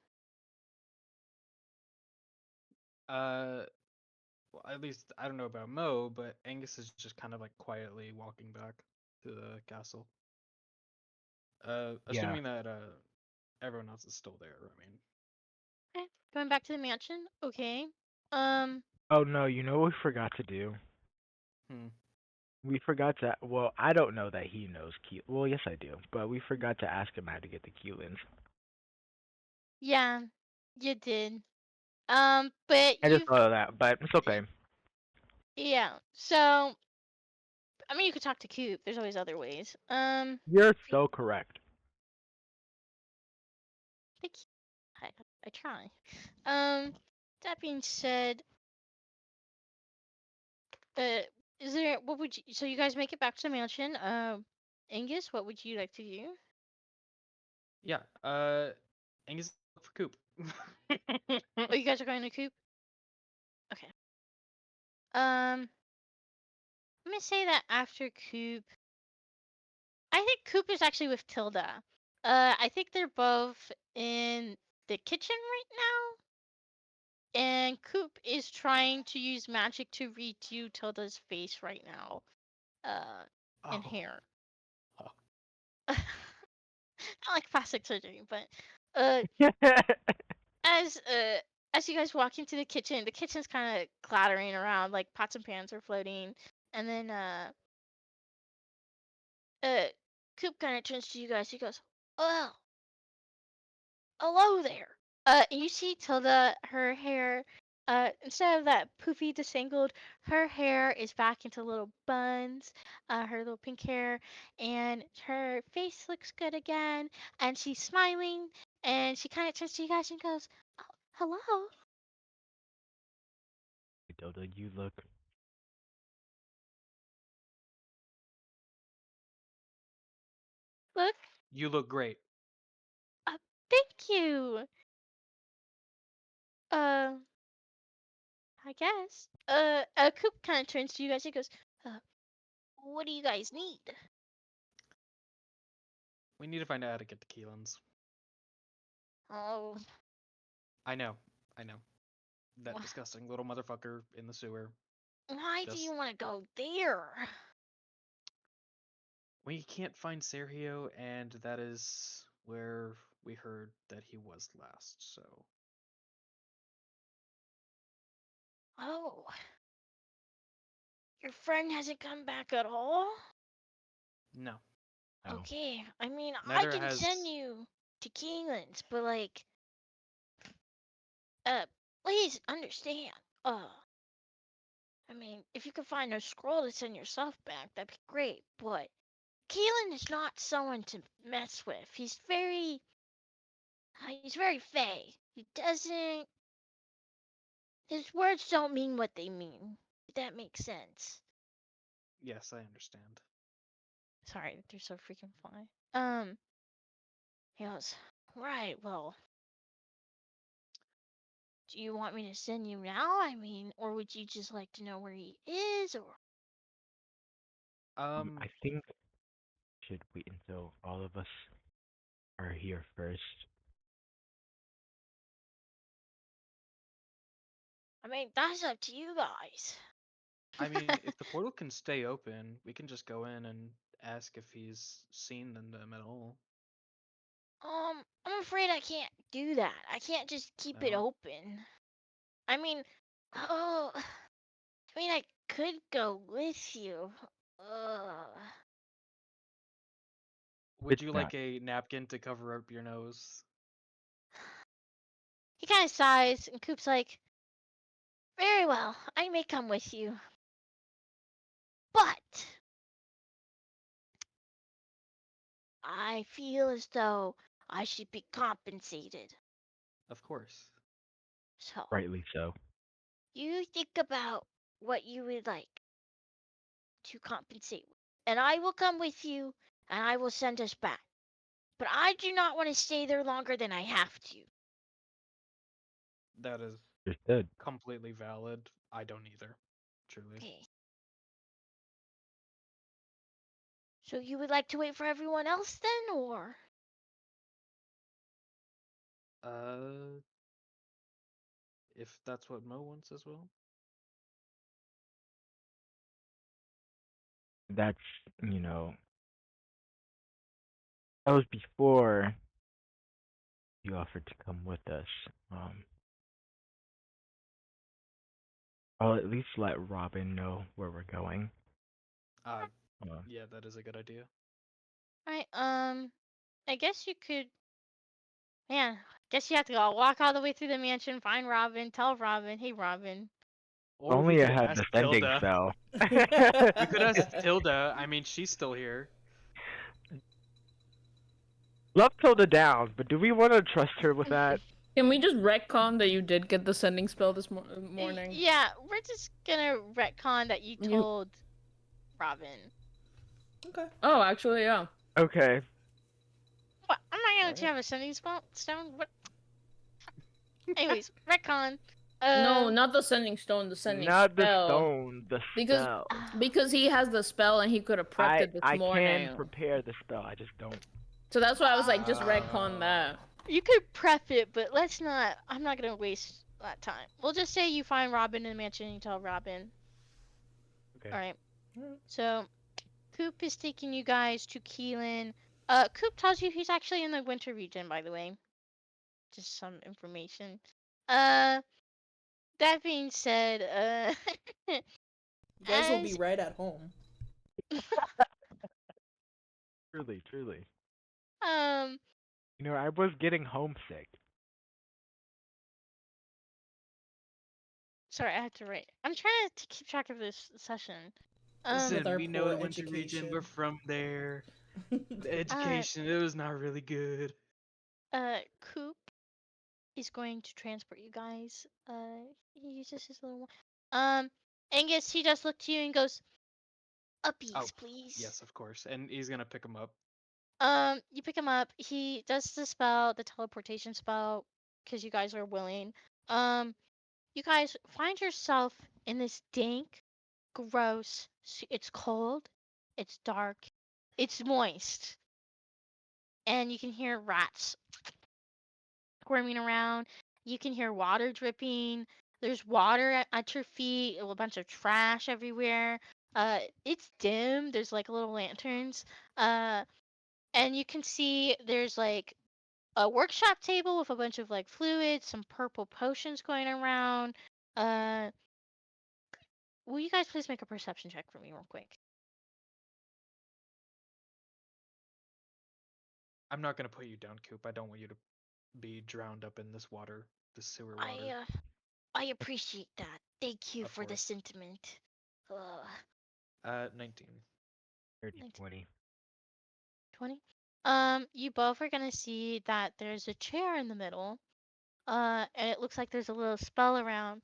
Well, at least I don't know about Mo, but Angus is just kind of like quietly walking back to the castle. Assuming that everyone else is still there. I mean, Okay, going back to the mansion. Okay. Oh no, you know what we forgot to do? hmm. We forgot to. Well, I don't know that he knows Key. Well, yes, I do. But we forgot to ask him how to get the Keelins. Yeah, you did. But I just you've thought of that, but it's okay. yeah. So, I mean, you could talk to Coop. There's always other ways. You're so correct. Thank you. I try. That being said, is there what would you? So you guys make it back to the mansion. Angus, what would you like to do? Yeah. Angus look for Coop. Oh, you guys are going to Coop. Okay. I'm gonna say that after Coop, I think Coop is actually with Tilda. I think they're both in the kitchen right now, and Coop is trying to use magic to redo Tilda's face right now. And Oh. hair. Oh. Not like plastic surgery, but as as you guys walk into the kitchen's kind of clattering around, like pots and pans are floating, and then Coop kind of turns to you guys. He goes, "Oh, hello there." And you see Tilda, her hair, instead of that poofy, disangled, her hair is back into little buns, her little pink hair, and her face looks good again, and she's smiling, and she kind of turns to you guys and goes, "Oh, hello." Tilda, you look. Look, You look great. thank you. Uh, I guess. Coop kind of turns to you guys and goes, what do you guys need? We need to find out how to get to Keelan's. Oh, I know. That Wha- disgusting little motherfucker in the sewer. why do Just- you want to go there? We can't find Sergio, and that is where we heard that he was last, so. Oh, your friend hasn't come back at all? No. No. Okay, I mean, I Neither can has- send you to Keelan's, but like, please understand. I mean, if you could find a scroll to send yourself back, that'd be great, but Keelan is not someone to mess with. He's very fey. His words don't mean what they mean. that makes sense. Yes, I understand. Sorry, they're so freaking fly. He goes, right, well, do you want me to send you now? I mean, or would you just like to know where he is, or? I think we should wait until all of us are here first. I mean, that's up to you guys. I mean, if the portal can stay open, we can just go in and ask if he's seen them at all. I'm afraid I can't do that. I can't just keep it No. open. I mean, oh, I mean, I could go with you. Would It's you not. like a napkin to cover up your nose? He kind of sighs, and Coop's like, very well, I may come with you. But I feel as though I should be compensated. Of course. So, Rightly so. you think about what you would like to compensate with, and I will come with you, and I will send us back. But I do not want to stay there longer than I have to. That is Understood. completely valid. I don't either. Truly. Okay. So you would like to wait for everyone else then, or? If that's what Mo wants as well. That's, you know, that was before you offered to come with us. I'll at least let Robin know where we're going. Uh, Yeah, that is a good idea. Alright, I guess you could. Man, guess you have to go walk all the way through the mansion, find Robin, tell Robin, hey Robin. Or Only we I could had ask the sending Tilda. spell. We could ask Tilda. I mean, she's still here. Love Tilda down, but do we want to trust her with that? Can we just retcon that you did get the sending spell this morning? Yeah, we're just gonna retcon that you told Robin. Okay. Oh, actually, yeah. Okay. What? I'm not gonna let you have a sending stone. What? Anyways, retcon. No, not the sending stone. The sending Not spell. the stone, the spell. Because he has the spell and he could have prepped it this I morning. can prepare the spell. I just don't. So that's why I was like, just retcon that. You could prep it, but let's not. I'm not gonna waste that time. We'll just say you find Robin in the mansion and you tell Robin. Okay. All right. So, Coop is taking you guys to Keelan. Coop tells you he's actually in the winter region, by the way. Just some information. That being said, you guys will be right at home. Truly, truly. You know, I was getting homesick. Sorry, I had to write. I'm trying to keep track of this session. Listen, we know the winter region. We're from there. The education, it was not really good. Coop is going to transport you guys. He uses his little one. Angus, he just looked to you and goes, "Uppies, please." Yes, of course. And he's gonna pick him up. You pick him up. He does the spell, the teleportation spell, because you guys are willing. You guys find yourself in this dank, gross. It's cold. It's dark. It's moist. And you can hear rats squirming around. You can hear water dripping. There's water at your feet. A bunch of trash everywhere. It's dim. There's like little lanterns. And you can see there's like a workshop table with a bunch of like fluids, some purple potions going around. Will you guys please make a perception check for me real quick? I'm not gonna put you down, Coop. I don't want you to be drowned up in this water, this sewer water. I appreciate that. Thank you for the sentiment. 19. 30, 20. 20? You both are gonna see that there's a chair in the middle. And it looks like there's a little spell around.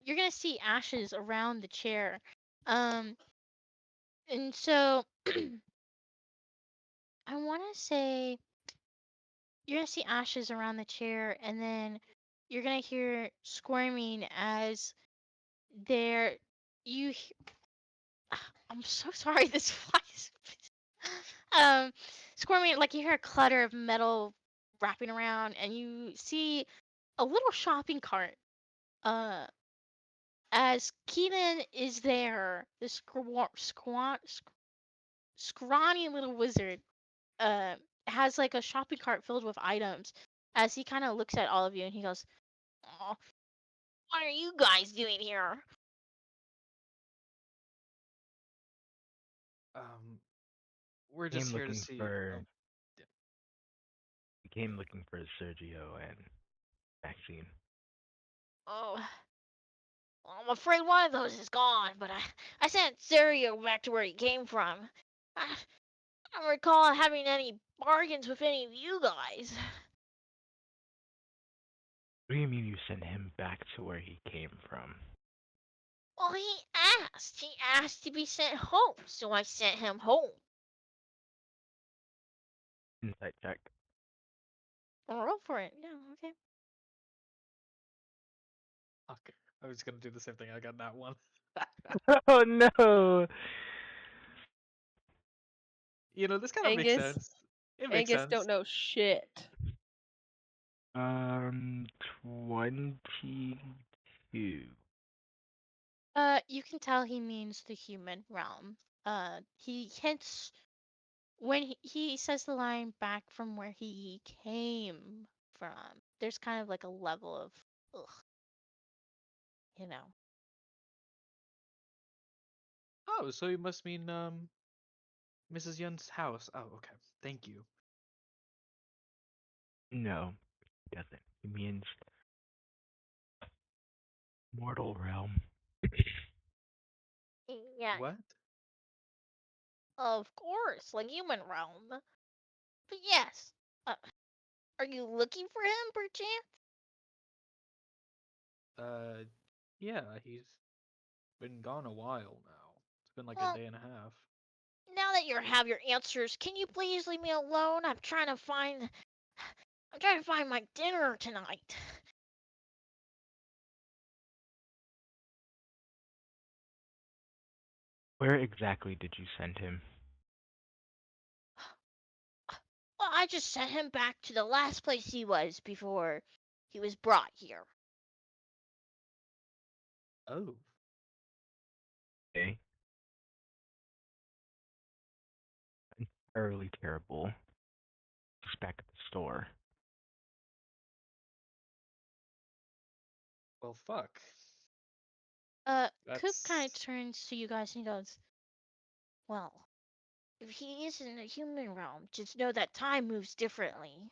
you're gonna see ashes around the chair. Um, and so I want to say you're gonna see ashes around the chair, and then you're gonna hear squirming as there you. I'm so sorry. This flies. um, squirming like you hear a clutter of metal wrapping around, and you see a little shopping cart. Uh, as Keelan is there, this scrawny little wizard uh has like a shopping cart filled with items. As he kind of looks at all of you, and he goes, "Oh, what are you guys doing here?" We're Came just here to looking see. for Oh, yeah. we came looking for Sergio and Maxine. Oh, well, I'm afraid one of those is gone, but I sent Serio back to where he came from. I don't recall having any bargains with any of you guys. What do you mean you sent him back to where he came from? Well, he asked. He asked to be sent home, so I sent him home. Insight check. I'll roll for it. Yeah, okay. Okay. I was gonna do the same thing. I got that one. Oh no! This kind of makes Angus, sense. It makes Angus sense. don't know shit. 22. You can tell he means the human realm. He hints when he says the line back from where he came from. There's kind of like a level of, ugh, you know. Oh, so you must mean Mrs. Yun's house. Oh, okay. Thank you. No, he doesn't. He means mortal realm. Yeah, What? of course, like human realm. But yes, are you looking for him, perchance? Yeah, he's been gone a while now. It's been like a Well, day and a half. now that you have your answers, can you please leave me alone? I'm trying to find my dinner tonight. Where exactly did you send him? Well, I just sent him back to the last place he was before he was brought here. Oh. Okay. Entirely terrible. Just back at the store. Well, fuck. Coop kind of That's. turns to you guys and he goes, "Well, if he is in the human realm, just know that time moves differently."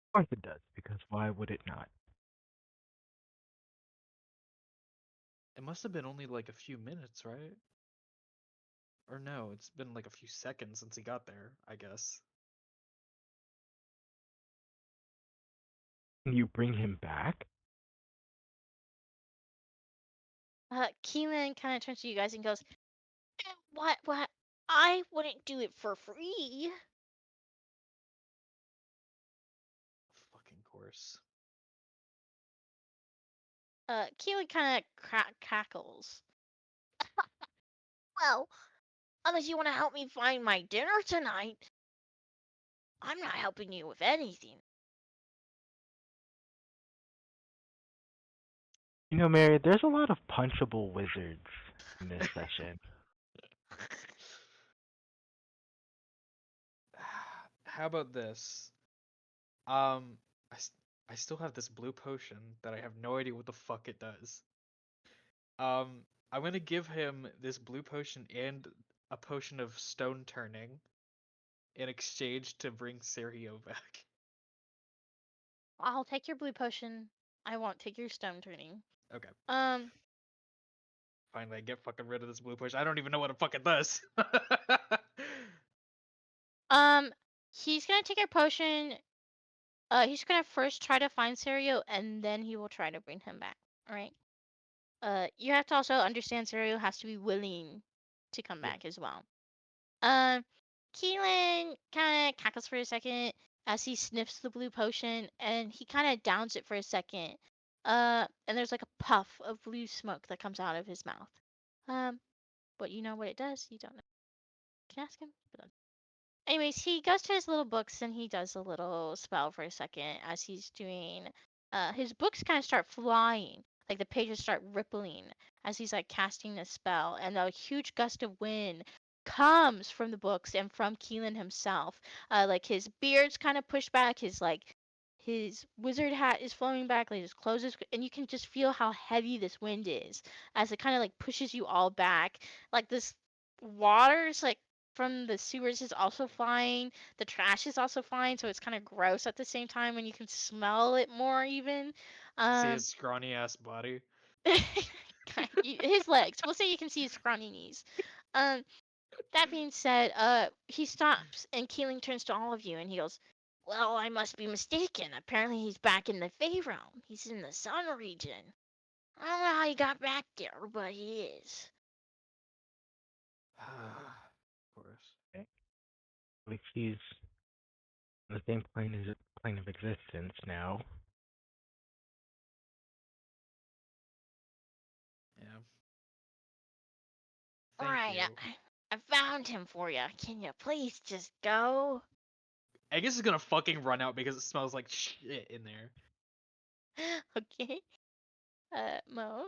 Of course it does, because why would it not? It must have been only like a few minutes, right? Or no, it's been like a few seconds since he got there, I guess. Can you bring him back? Keelan kind of turns to you guys and goes, What? I wouldn't do it for free." Fucking course. Keelan kind of cackles. "Well, unless you want to help me find my dinner tonight, I'm not helping you with anything." You know, Mary, there's a lot of punchable wizards in this session. How about this? I, I still have this blue potion that I have no idea what the fuck it does. I'm gonna give him this blue potion and a potion of stone turning in exchange to bring Serio back. I'll take your blue potion. I won't take your stone turning. Okay. Um, Finally, I get fucking rid of this blue potion. I don't even know what it fucking does. um, he's gonna take your potion. He's gonna first try to find Serio, and then he will try to bring him back. All right. You have to also understand Serio has to be willing to come Yeah. back as well. Um, Keelan kind of cackles for a second as he sniffs the blue potion, and he kind of downs it for a second. And there's like a puff of blue smoke that comes out of his mouth. But you know what it does? You don't know. Can I ask him? Anyways, he goes to his little books and he does a little spell for a second as he's doing. His books kind of start flying, like the pages start rippling as he's like casting a spell, and a huge gust of wind comes from the books and from Keelan himself. Like his beard's kind of pushed back, his wizard hat is flowing back, like his clothes is, and you can just feel how heavy this wind is as it kind of like pushes you all back. Like this water's like from the sewers is also flying. The trash is also flying, so it's kind of gross at the same time, and you can smell it more even. See Um, his scrawny ass body. his legs. We'll say you can see his scrawny knees. Um, that being said, he stops and Keeling turns to all of you and he goes, "Well, I must be mistaken. Apparently, he's back in the Fey realm. He's in the Sun region. I don't know how he got back there, but he is." Of course. Like he's on the same plane of existence now. Yeah. All Thank right, you. I found him for you. Can you please just go? Angus is gonna fucking run out because it smells like shit in there. Okay. Mo.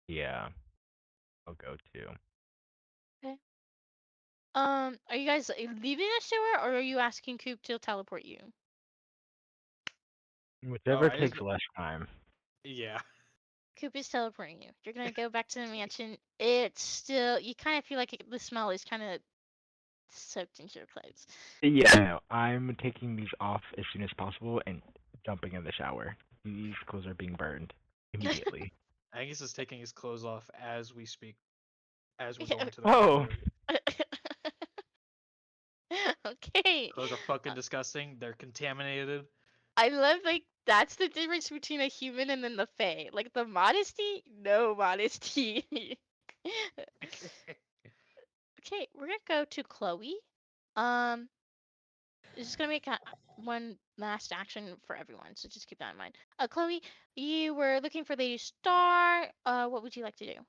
Yeah, I'll go too. Okay. Are you guys leaving the sewer, or are you asking Coop to teleport you? Whichever I takes just- less time. Yeah. Coop is teleporting you. You're gonna go back to the mansion. It's still, you kind of feel like the smell is kind of soaked into your clothes. Yeah, no, I'm taking these off as soon as possible and jumping in the shower. These clothes are being burned immediately. Angus is taking his clothes off as we speak, as we're Yeah. going to the Oh, Okay. Clothes are fucking disgusting. They're contaminated. I love like that's the difference between a human and then the Fae. Like the modesty, no modesty. Okay, we're gonna go to Chloe. Um, this is gonna make one last action for everyone, so just keep that in mind. Chloe, you were looking for Lady Star. What would you like to do?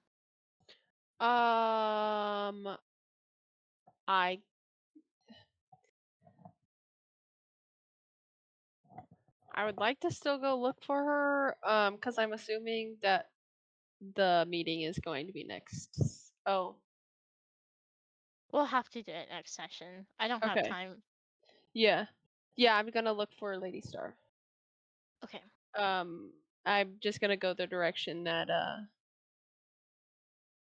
I would like to still go look for her, because I'm assuming that the meeting is going to be next. Oh, We'll have to do it next session. I don't have okay. time. Yeah. Yeah, I'm gonna look for Lady Star. Okay. I'm just gonna go the direction that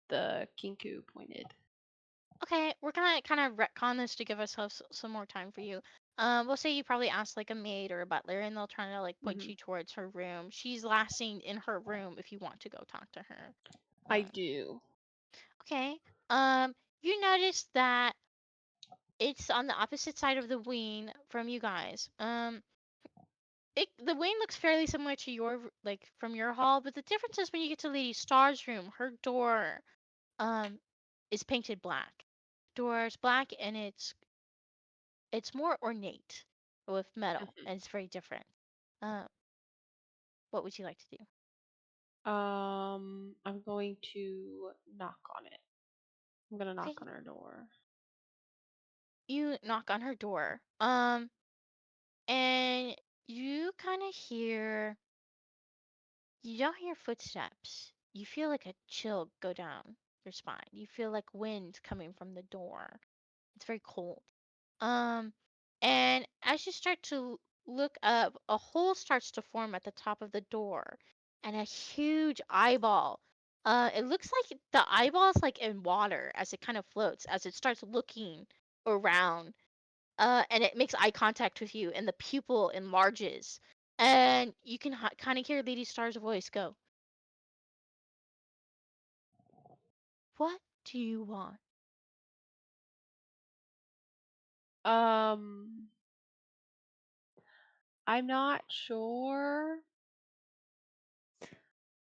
the Kinku pointed. Okay, we're gonna kind of retcon this to give ourselves some more time for you. We'll say you probably ask like a maid or a butler, and they'll try to like point you towards her room. She's last seen in her room if you want to go talk to her. I do. Okay. You notice that it's on the opposite side of the wing from you guys. The wing looks fairly similar to your like from your hall, but the difference is when you get to Lady Star's room, her door is painted black. Door's black and it's more ornate with metal and it's very different. Uh, what would you like to do? I'm going to knock on it. I'm gonna knock Okay. on her door. You knock on her door. And you kind of hear. You don't hear footsteps. You feel like a chill go down your spine. You feel like wind coming from the door. It's very cold. Um, and as you start to look up, a hole starts to form at the top of the door, and a huge eyeball. It looks like the eyeball's like in water as it kind of floats as it starts looking around. And it makes eye contact with you, and the pupil enlarges, and you can kind of hear Lady Star's voice go, "What do you want? I'm not sure.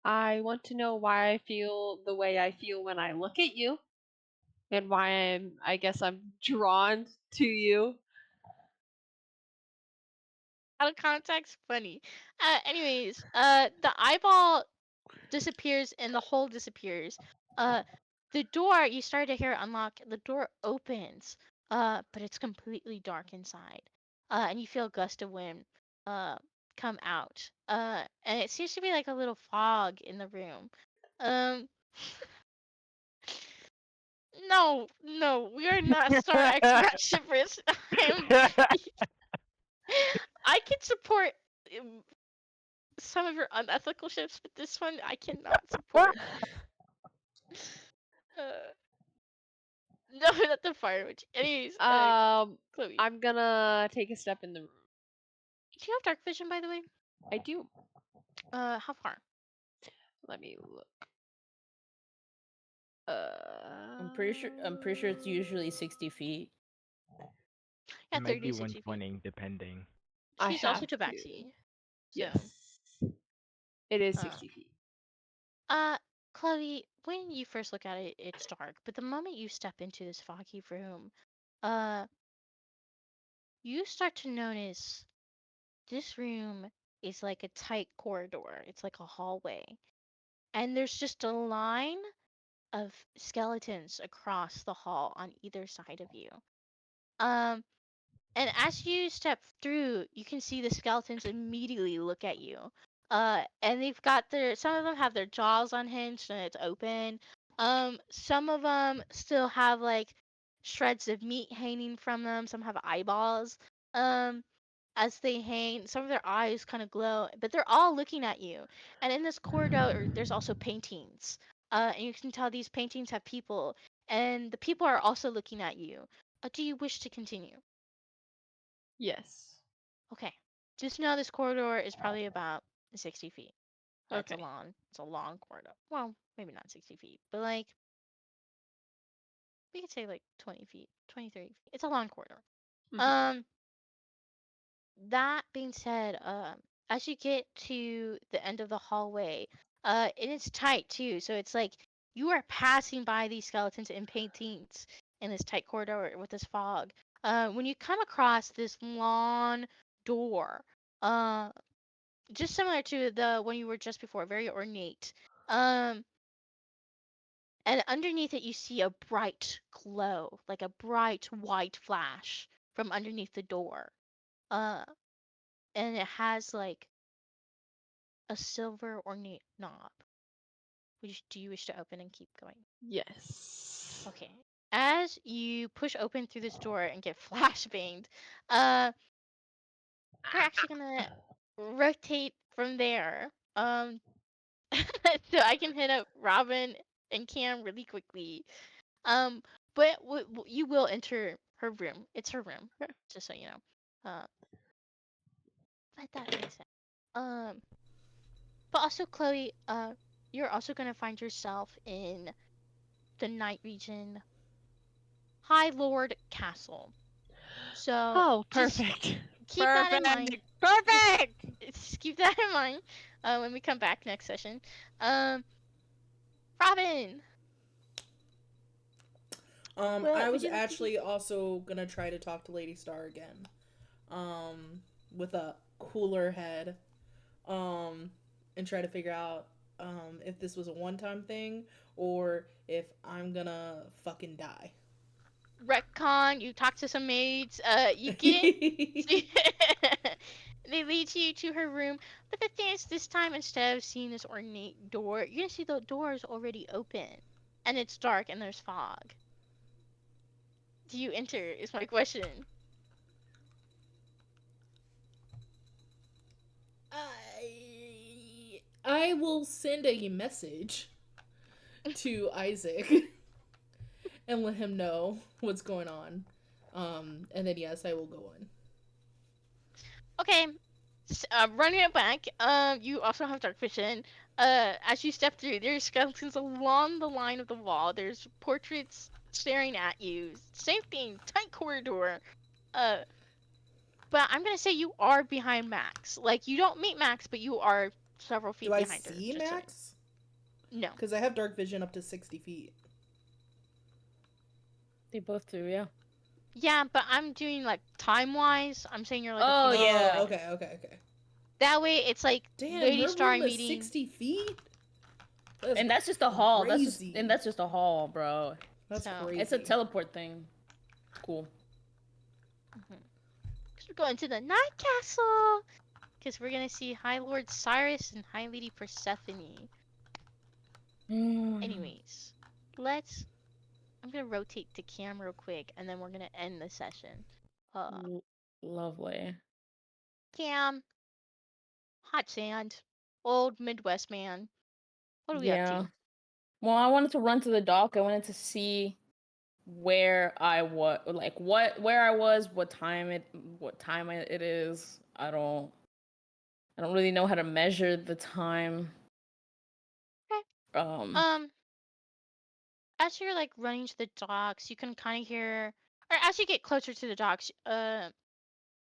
I want to know why I feel the way I feel when I look at you, and why I guess I'm drawn to you. Out of context, funny. Anyways, the eyeball disappears and the hole disappears. The door, you start to hear it unlock. The door opens, but it's completely dark inside. And you feel a gust of wind, come out. And it seems to be like a little fog in the room. Um, no, we are not Star X Rat shippers. I can support some of your unethical ships, but this one I cannot support. No, not the fire witch. Anyways, Chloe, I'm gonna take a step in the room. do you have dark vision, by the way? I do. How far? Let me look. I'm pretty sure it's usually 60 feet. Yeah, It might 30 be to 60 feet. 120 depending. I She's also have Tabaxi. Yes. It is Uh, 60 feet. Chloe, when you first look at it, it's dark, but the moment you step into this foggy room, you start to notice this room is like a tight corridor. It's like a hallway. And there's just a line of skeletons across the hall on either side of you. And as you step through, you can see the skeletons immediately look at you. And they've got some of them have their jaws unhinged and it's open. Some of them still have like shreds of meat hanging from them. Some have eyeballs. As they hang, some of their eyes kind of glow, but they're all looking at you. And in this corridor, there's also paintings. And you can tell these paintings have people, and the people are also looking at you. Do you wish to continue? Yes. Okay. Just know this corridor is probably about 60 feet. It's Okay. a long corridor. Well, maybe not 60 feet, but like, we could say like 20 feet, 20, 30 feet. It's a long corridor. Mhm. That being said, as you get to the end of the hallway, it is tight too. So it's like you are passing by these skeletons and paintings in this tight corridor with this fog. When you come across this long door, just similar to the one you were just before, very ornate. And underneath it, you see a bright glow, like a bright white flash from underneath the door. And it has like a silver ornate knob. Do you wish to open and keep going? Yes. Okay. As you push open through this door and get flashbanged, we're actually gonna rotate from there. So I can hit up Robin and Cam really quickly. But you will enter her room. It's her room, just so you know. But that being said, but also Chloe, you're also gonna find yourself in the Night Region High Lord Castle. So Perfect. Keep that in mind. Perfect. Just keep that in mind when we come back next session. Robin. I was actually also gonna try to talk to Lady Star again, with a cooler head, and try to figure out, if this was a one-time thing or if I'm gonna fucking die. Retcon, you talk to some maids, you get they lead you to her room, but the thing is, this time instead of seeing this ornate door, you're gonna see the door is already open, and it's dark and there's fog. Do you enter, is my question. I will send a message to Isaac and let him know what's going on. And then yes, I will go in. Okay, running it back, you also have dark vision. as you step through, there's skeletons along the line of the wall. There's portraits staring at you. Same thing, tight corridor. Uh, but I'm gonna say you are behind Max. Like you don't meet Max, but you are several feet Do I behind her. see just so Max? No. Because I have dark vision up to 60 feet. They both do, yeah. Yeah, but I'm doing like time-wise. I'm saying you're like Oh, a few yeah. feet. Okay, okay, okay. That way, it's like Damn, Lady her Star room is meeting. 60 feet? And that's just a hall. Crazy. That's just a hall, bro. That's So, crazy. It's a teleport thing. Cool. Because we're going to the Night Castle. Because we're gonna see High Lord Cyrus and High Lady Persephone. Anyways, I'm gonna rotate to Cam real quick, and then we're gonna end the session. Lovely. Cam, hot sand, old Midwest man. What are we up Yeah. to? Well, I wanted to run to the dock. I wanted to see where I was, like where I was, what time it is. I don't really know how to measure the time. Okay. As you're like running to the docks, you can kind of hear, or as you get closer to the docks,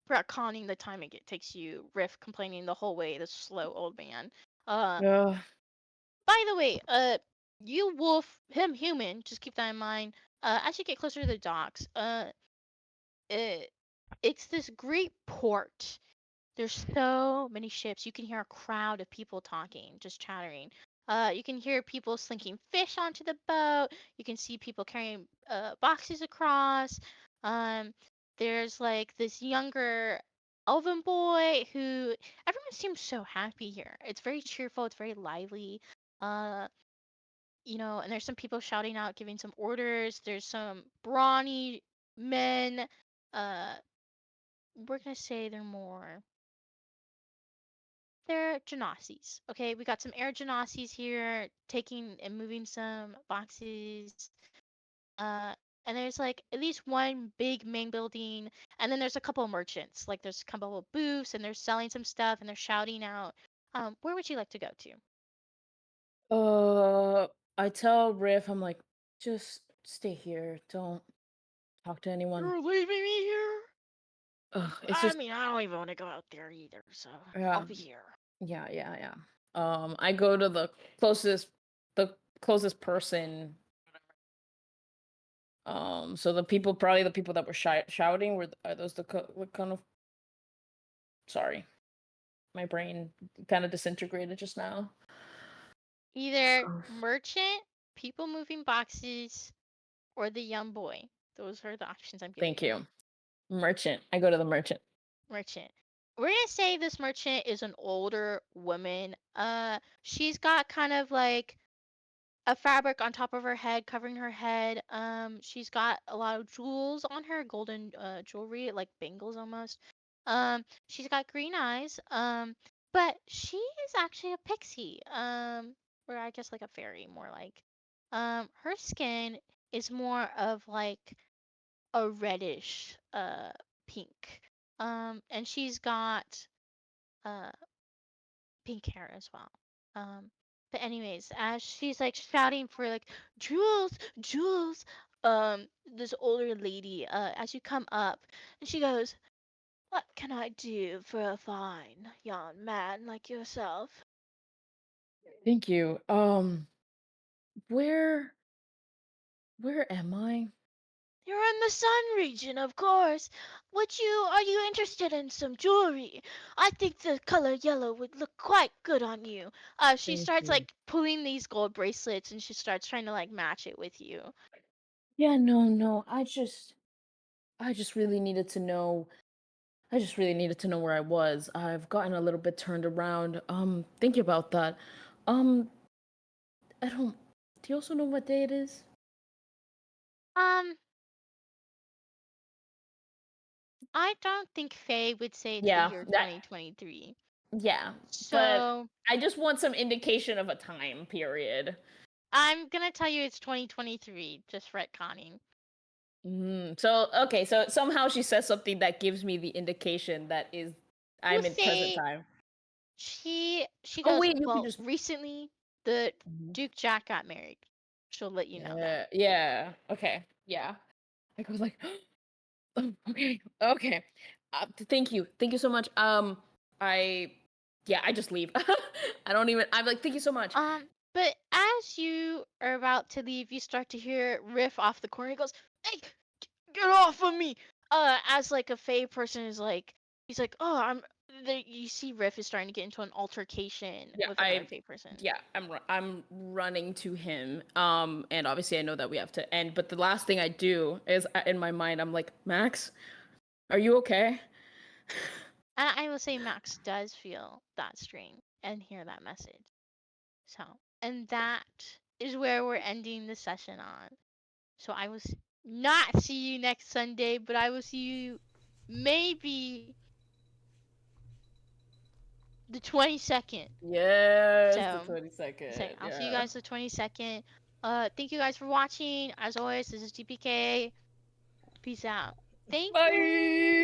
retconning the time it takes you, Riff complaining the whole way, the slow old man. Yeah. By the way, you wolf, him human, just keep that in mind. As you get closer to the docks, it's this great port. There's so many ships. You can hear a crowd of people talking, just chattering. You can hear people slinking fish onto the boat. You can see people carrying boxes across. There's like this younger elven boy who everyone seems so happy here. It's very cheerful. It's very lively. Uh, and there's some people shouting out, giving some orders. There's some brawny men. Uh, we're gonna say they're Genasi's. Okay, we got some air Genasi's here taking and moving some boxes. Uh, and there's like at least one big main building, and then there's a couple of merchants. Like there's a couple of booths, and they're selling some stuff, and they're shouting out. Where would you like to go to? I tell Riff, I'm like, just stay here. Don't talk to anyone. You're leaving me here? It's just, I mean, I don't even want to go out there either, so Yeah. I'll be here. yeah. I go to the closest person. So the people that were shouting are those what kind of? Sorry, my brain kind of disintegrated just now. Either merchant, people moving boxes, or the young boy. Those are the options I'm giving. Thank you. Merchant. I go to the merchant. Merchant. We're gonna say this merchant is an older woman. She's got kind of like a fabric on top of her head, covering her head. She's got a lot of jewels on her, golden jewelry, like bangles almost. She's got green eyes. But she is actually a pixie. Or I guess like a fairy, more like. Her skin is more of like a reddish pink. And she's got uh pink hair as well. But anyways, as she's like shouting for like Jules, Jules, this older lady, as you come up, and she goes, "What can I do for a fine young man like yourself?" Thank you. Where am I? You're in the sun region, of course. Are you interested in some jewelry? I think the color yellow would look quite good on you. She Thank starts you. like pulling these gold bracelets and she starts trying to like match it with you. Yeah, no. I just really needed to know. I just really needed to know where I was. I've gotten a little bit turned around. Thinking about that. I don't. Do you also know what day it is? I don't think Faye would say it's the Yeah, year that- 2023. Yeah, So but I just want some indication of a time period. I'm gonna tell you it's 2023, just retconning. So okay, so somehow she says something that gives me the indication that is I'm We'll in present say- time. She Oh, goes, wait, you well, can just. recently the Mhm. Duke Jack got married. She'll let you know that. Yeah. Okay. Yeah. I was like, oh, okay. Okay. Thank you. Thank you so much. I just leave. I don't even. I'm like, thank you so much. But as you are about to leave, you start to hear Riff off the corner. He goes, "Hey, get off of me!" As like a Fey person is like, he's like, "Oh, you see Riff is starting to get into an altercation Yeah, with another Fey person. Yeah, I'm running to him. And obviously I know that we have to end. But the last thing I do is in my mind, I'm like, Max, are you okay? I will say Max does feel that string and hear that message. So, and that is where we're ending the session on. So I will not see you next Sunday, but I will see you maybe the 22nd. Yes, So, the 22nd. So I'll see you guys the 22nd. Thank you guys for watching. As always, this is GPK. Peace out. Thank you. Bye.